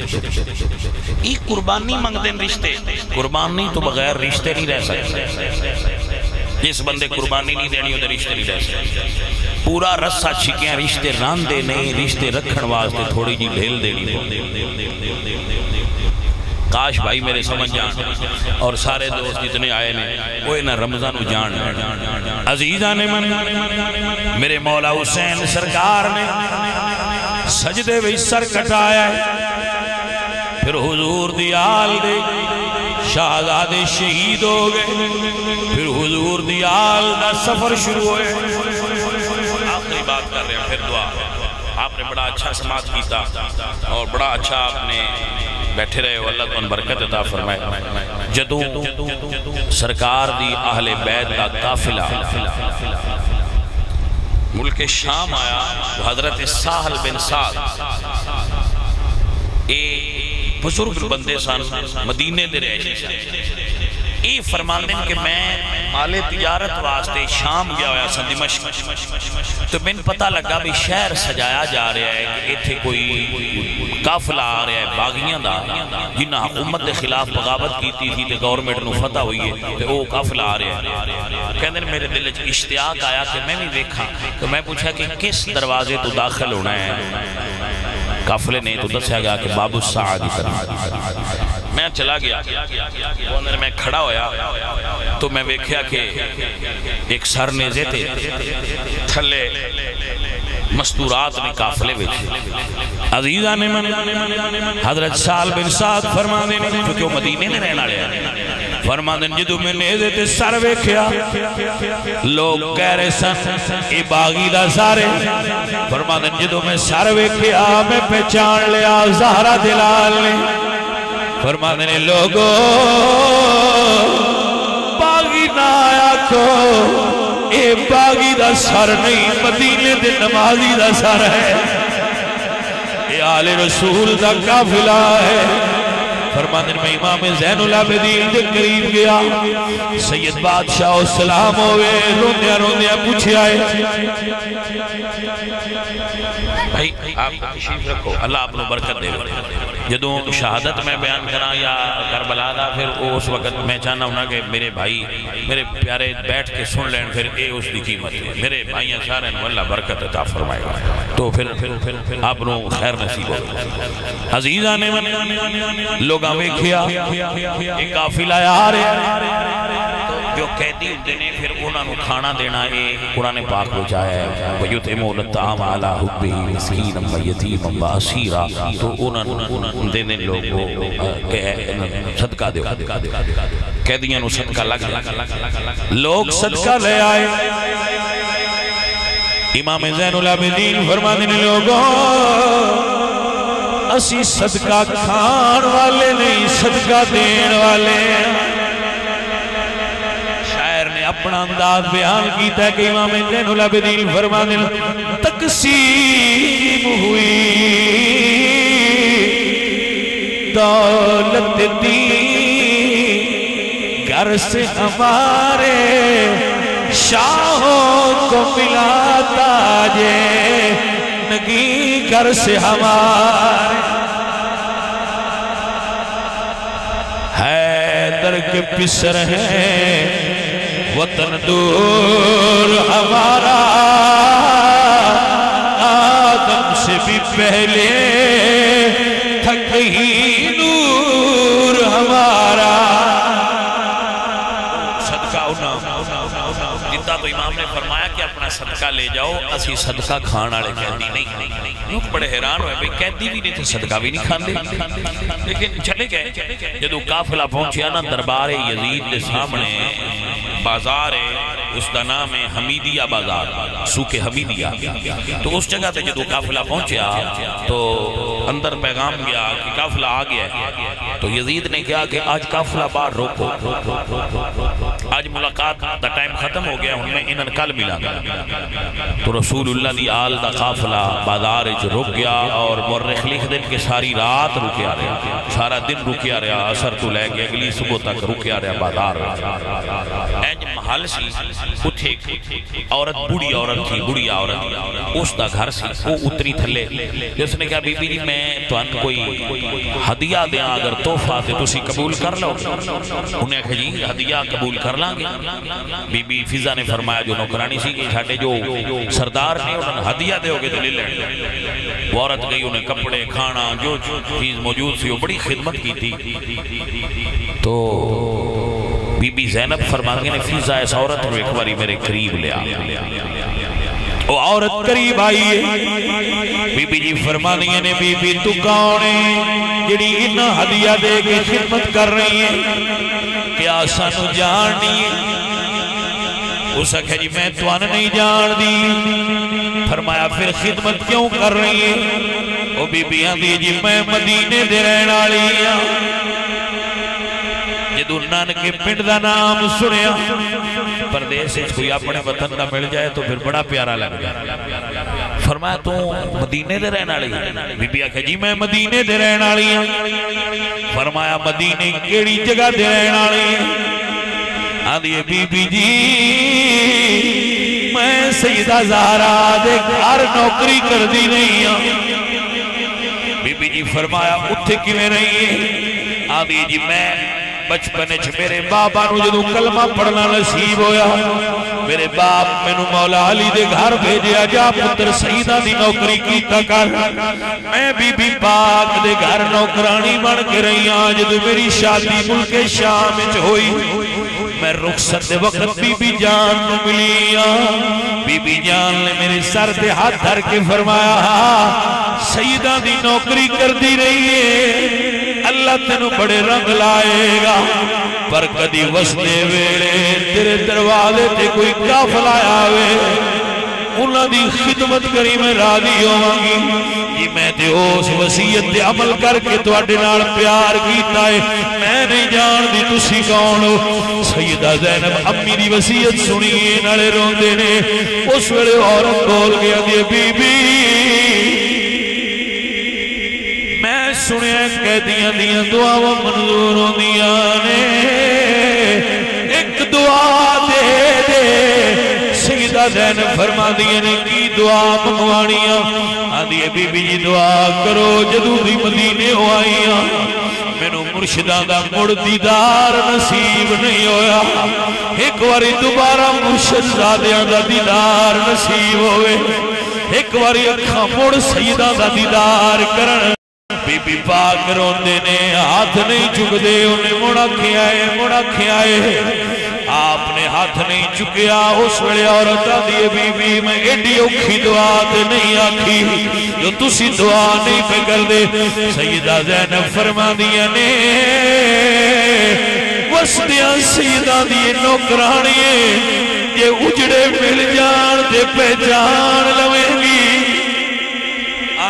ایک قربانی مانگ دیں رشتے قربانی تو بغیر رشتے نہیں رہ سکتے جس بندے قربانی نہیں دینی ہوتے رشتے نہیں رہ سکتے پورا رسہ چھکیاں رشتے ران دے نہیں رشتے رکھن واسطے تھوڑی جی ڈھیل دینی ہو کاش بھائی میرے سمجھ جان اور سارے دوست جتنے آئے نے وہ انہا رمضان جان عزیزان من میرے مولا حسین سرکار نے سجدے بھی سر کٹایا ہے پھر حضور دی آل دے شہزادے شہید ہو گئے پھر حضور دی آل دا سفر شروع ہوئے آخری بات کر رہے ہیں پھر دعا آپ نے بڑا اچھا سماعت کیتا اور بڑا اچھا آپ نے بیٹھے رہے ہو اللہ کو ان برکت عطا فرمائے جدوں سرکار دی اہل بیت کا قافلہ ملک شام آیا حضرت ساحل بن سعد اے بزرگ بندے سن مدینے دے رہے اے فرمان دیں کہ میں مال تجارت واسطے شام گیا ہویا سن دمشق تو میں پتہ لگا بھی شہر سجایا جا رہا ہے کہ ایتھے کوئی قافلہ آ رہا ہے باغیاں دا جنہاں حکومت دے خلاف بغاوت کیتی تھی تے گورنمنٹ نو فتح ہوئی ہے تے وہ قافلہ آ رہا ہے کہندے نے میرے دل وچ اشتیاق آیا کہ میں بھی دیکھا تو میں پوچھا کہ کس دروازے تو داخل ہونا ہے قافلے نے تو دسیا گیا کہ باب السعد کی طرف میں چلا گیا وہ اندر میں کھڑا ہویا تو میں دیکھیا کہ ایک سر نیزے تھے تھلے مستورات میں قافلے وچ عزیزان من حضرت سال بن سعد فرما دینے کیونکہ وہ مدینے میں رہنا لیا فرما دینے جدو میں نیزے تے سر ویکھیا لوگ کہہ رہے سن اے باغی دا سارے فرما دینے جدو میں سر ویکھیا میں پہچان لیا زہرہ دلال نے فرما دینے لوگو باغی نہ آیا کو اے باغی دا سر نہیں مدینے دے نمازی دا سر ہے اے آل رسول دا قافلہ ہے فرمانے میں امام زین العابدین دے قریب گیا سید بادشاہ السلام ہوئے روندیا روندیا پوچھے آئے بھائی آپ تشریف رکھو اللہ آپ نے برکت دے جدوں شہادت میں بیان کرا یا کربلا دا پھر اس وقت میں چاہنا ہونا کہ میرے بھائی میرے پیارے بیٹھ کے سن لین پھر اے اس دی قیمت ہے میرے بھائیاں سارے اللہ برکت عطا فرمائے گا تو پھر آپ نے خیر نصیب ہو عزیزان من لوگاں ویکھیا ایک قافلہ آ رہے جو قیدی ہوندے نے پھر انہاں نو کھانا دینا اے قرآن پاک وچ آیا ہے وَيُطْعِمُونَ الطَّعَامَ عَلَىٰ حُبِّهِ مِسْكِينًا وَيَتِيمًا وَأَسِيرًا تو انہاں دے دے لوگ صدقہ دیو قیدیاں نو صدقہ لگ لوگ صدقہ لے آئے امام زین العابدین فرمانے لوگوں اسی صدقہ کھان والے نہیں صدقہ دین والے. شاعر نے اپنا انداز بیان کیتا ہے کہ امام زین العابدین فرماتے ہیں تقسیم ہوئی دولت دی گھر سے ہمارے شاہوں کو ملا تاجے نگی گھر سے ہمارے. حیدر کے پسر ہیں وطن دور ہمارا آدم سے بھی پہلے تھک ہی نور ہمارا. صدقہ جتا تو امام نے فرمایا کہ اپنا صدقہ لے جاؤ اسی صدقہ کھانا لے قیدی نہیں. لوگ بڑے حیران ہوئے بھئی قیدی بھی نہیں تھے صدقہ بھی نہیں کھاندے لیکن چلے گئے. جدو قافلہ پہنچیا نا دربار یزید دے سامنے بازار ہے اس کا نام ہے حمیدیہ بازار سوک حمیدیہ. تو اس جگہ تے جدو قافلہ پہنچیا تو اندر پیغام گیا کہ قافلہ آ گیا ہے. تو یزید نے کہا کہ آج قافلہ باہر روکو آج ملاقات دا ٹائم ختم ہو گیا ہوں میں انہاں کل ملا گا. تو رسول اللہ دی آل دا قافلہ بازار جو رک گیا اور مورخ لکھ دن کے ساری رات رکیا رہا سارا دن رکیا رہا اثر تو لے گیا اگلی صبح تک رکیا رہا بازار. اینج محل سی اتھے عورت بڑی عورت تھی بڑی عورت اس دا گھر سی وہ اتری تھلے جس نے کہا بی بی میں تو ان کوئی ہدیہ دیا اگر تحفہ تے تسی قبول کر لو. انہیں کہا جی ہدیہ قبول کر لیں گے. بی بی فضا نے فرمایا جو نوکرانی سی کہ چھاٹے جو سردار نے انہیں ہدیہ دے ہوگے تو لے لیں. وہ عورت گئی انہیں کپڑے کھانا جو چیز موجود سی وہ بڑی خدمت کی تھی. تو بی بی زینب فرمانگے نے فضا اس عورت کو ایک باری میرے قریب لے آ. وہ عورت قریب آئی ہے. بی بی جی فرمانگے نے بی بی تو کون ہے جڑی انہاں ہدیہ دے کے خدمت کر رہی ہے کیا سانو جاننی ہے. اس کہا جی میں تو نہیں جان دی. فرمایا پھر خدمت کیوں کر رہی ہے. وہ بی بی آندھی جی میں مدینے دے رہن والی ہوں. جدو نانکے پنڈ دا نام سنیا پردیس سے کوئی اپنے وطن دا مل جائے تو پھر بڑا پیارا لگ گیا. فرمایا تو مدینے دے رہن والی. بی بی آکھے جی میں مدینے دے رہن والی ہوں. فرمایا مدینے کیڑی جگہ دے رہن والی ہیں. آدھی بی بی جی میں سیدہ زہرا دے گھر نوکری کر دی نہیں ہوں. بی بی جی فرمایا اتھے کیویں رہی ہے. آدھی جی میں بچپنے چھ میرے بابا نو جدو کلمہ پڑھنا نصیب ہویا میرے باپ میں نو مولا علی دے گھر بھیجیا جا پتر سیدہ دی نوکری کیتا کر. میں بی پاک دے گھر نوکرانی بن کے رہی آج جدو میری شادی ملک شام وچ ہوئی میں رخصت دے وقت بی جان نو ملی. بی جان نے میرے سر دے ہاتھ دھر کے فرمایا سیدہ دی نوکری کر دی رہی ہے اللہ تینو بڑے رنگ لائے گا پر کدی وسنے ویلے تیرے دروازے تے کوئی قافلہ آوے انہاں دی خدمت کری میں راضی ہوانگی. جی میں تے اس وصیت تے عمل کر کے تواڈے نال پیار کیتا ہے میں نہیں جان دی تسی کون ہو. سیدہ زینب امی دی وصیت سنی نالے روندے نے. اس ویلے عورت بول گیا دی بی بی میں سنے قیدیاں دیاں دعاواں منظور ہوندیاں نے ایک دعا دے دے. سیدہ زینب فرما دیاں نے کی دعا منگوانیاں. آدھی بی بی جی دعا کرو جدو دی مدینے ہو آئیاں مینو مرشدہ دا مڑ دیدار نصیب نہیں ہویا. ایک واری دوبارہ مرشد زادیاں دا دیدار نصیب ہوئے. ایک واری اکھاں مڑ سیدہ دا دیدار کرن. بی بی پاک روندے نے ہاتھ نہیں چک دے انہیں مڑا کھیائے آپ نے ہاتھ نہیں چکیا. اس ویلے عورتاں دی بی بی میں ایڈی اوکھی دعا تے نہیں آکھی جو تسی دعا نہیں پہ کر دے. سیدہ زینب فرما دیا نے وسدیاں سیدہ دی نوکرانی یہ اجڑے مل جان تے پہچان لویں گی.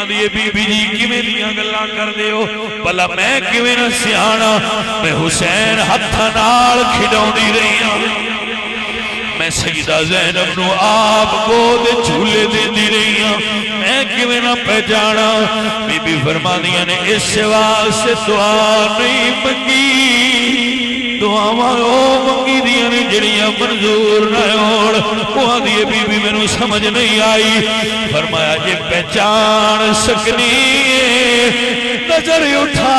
آدھی بی بی جی کیویں دیاں گلاں کر دیو بلا میں کیویں نہ سیانا میں حسین ہتھاں نال کھڈاؤندی رہی ہاں میں سیدہ زینب نو آپ گود جھولے دیندی رہی ہاں میں کیویں نہ پہچانا بی بی فرمانیاں نے اس واسطے دعا نہیں منگی دعاواں او منگی دیاں نے جڑیاں منظور نہ ہون اوہاں دی بی بی مینوں سمجھ نہیں آئی فرمایا جے پہچان سکنی نظر اٹھا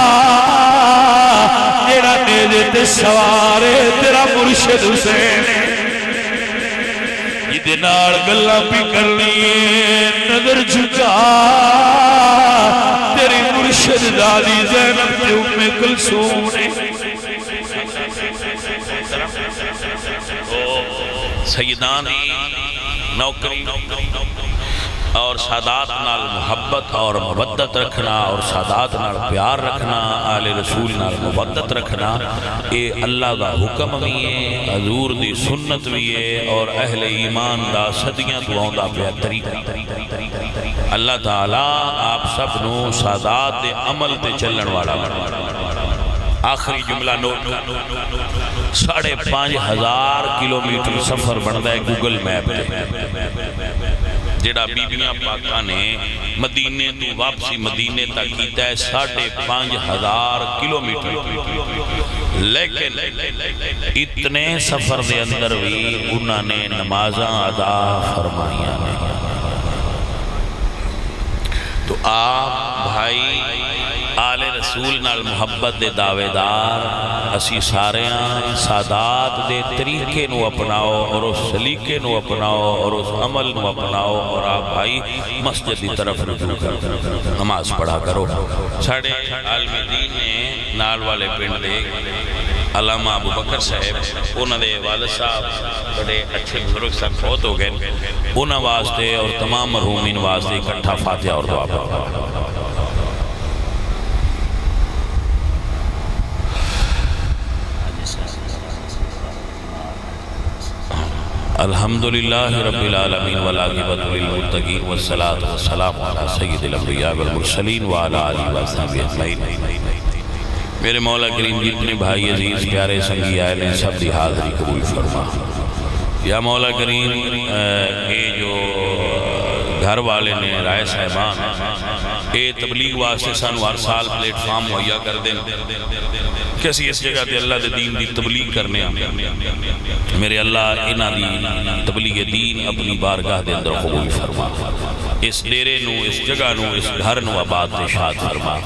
جیڑا نیزے تے سوارے تیرا مرشد حسین یہ نال گلاں بھی کرنی ہے نظر جھکا تیری مرشد دادی زینب تے ام کلثوم نے سیدانی نوکری اور سادات نال محبت اور مودت رکھنا اور سادات نال پیار رکھنا آل رسول نال مودت رکھنا اے اللہ دا حکم بھی ہے حضور دی سنت بھی ہے اور اہل ایمان دا صدیاں دعاؤں دا پیا طریقہ اللہ تعالیٰ آپ سب نو سادات دے عمل تے چلن والا آخری جملہ نوٹ 5,500 کلومیٹر سفر بندا ہے گوگل میپ تے جڑا بیبیاں پاکاں نے مدینے تو واپسی مدینے تک کیتا ہے 5,500 کلومیٹر لیکن اتنے سفر دے اندر بھی انہوں نے نمازاں ادا فرمائیاں نہیں تو آپ بھائی آل رسول نال محبت دے دعوے دار اسی ساریاں سادات دے طریقے نو اپناؤ اور اس سلیقے نو اپناؤ اور اس عمل نو اپناؤ اور آپ بھائی مسجد دی طرف رجوع کر نماز پڑھا کرو ساڑھے عالم دین نے نال والے پنڈ دے علامہ ابو بکر صاحب انہوں نے والد صاحب بڑے اچھے بزرگ سن بہت ہو گئے انہوں واسطے اور تمام مرحومین واسطے اکٹھا فاتحہ اور دعا پڑھا الحمدللہ رب العالمین والعاقبۃ للمتقین والصلاة والسلام علی سید الانبیاء والمرسلین وعلی آلہ وصحبہ اجمعین میرے مولا کریم جتنے بھائی عزیز پیارے سنگی آئے نے سب دی حاضری قبول فرما یا مولا کریم یہ جو گھر والے نے رائے صاحبان اے تبلیغ واسطے سانو ہر سال پلیٹ فارم مہیا کر دیں کسی اس جگہ تے اللہ دے دین دی تبلیغ کرنے میرے اللہ انہاں دی تبلیغ دین اپنی بارگاہ دے اندر قبول فرما اس ڈیرے نو اس جگہ نو اس گھر نو آباد تے شاد فرما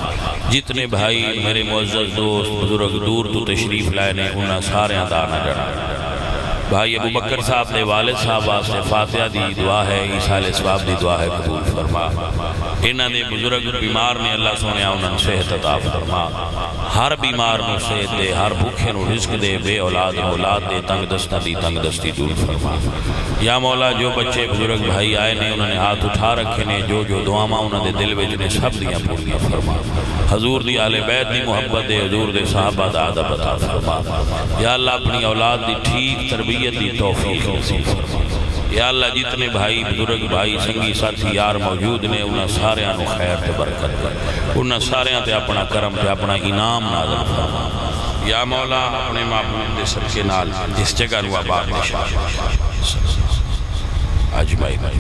جتنے بھائی میرے معزز دوست بزرگ دور تو تشریف لائے نے انہاں سارے دانا جڑا بھائی ابو بکر صاحب دے والد صاحب واسطے فاتحہ دی دعا ہے عیسیٰ علیہ السلام دی دعا ہے قبول فرما انہاں دے بزرگ بیمار نے اللہ سنیا انہاں صحت عطا فرما ہر بیمار نو صحت دے ہر بھوکے نو رزق دے بے اولاد دے تنگ دستی دور فرما یا مولا جو بچے بزرگ بھائی آئے نے انہوں نے ہاتھ اٹھا رکھے نے جو دعاواں انہوں نے دل وچ نے سب دیاں پوریاں فرما حضور دی آل بیت دی محبت دے حضور دے صحابہ دا ادب عطا فرما یا اللہ اپنی اولاد دی ٹھیک تربیت دی توفیق نصیب فرما یا اللہ جتنے بھائی بزرگ بھائی سنگی ساتھی یار موجود نے انہاں سارے نو خیر تے برکت کر انہاں سارے تے اپنا کرم تے اپنا انعام نازل فرما یا مولا اپنے معبود دے صدقے نال اس جگہ نو آباد نشان اجمعین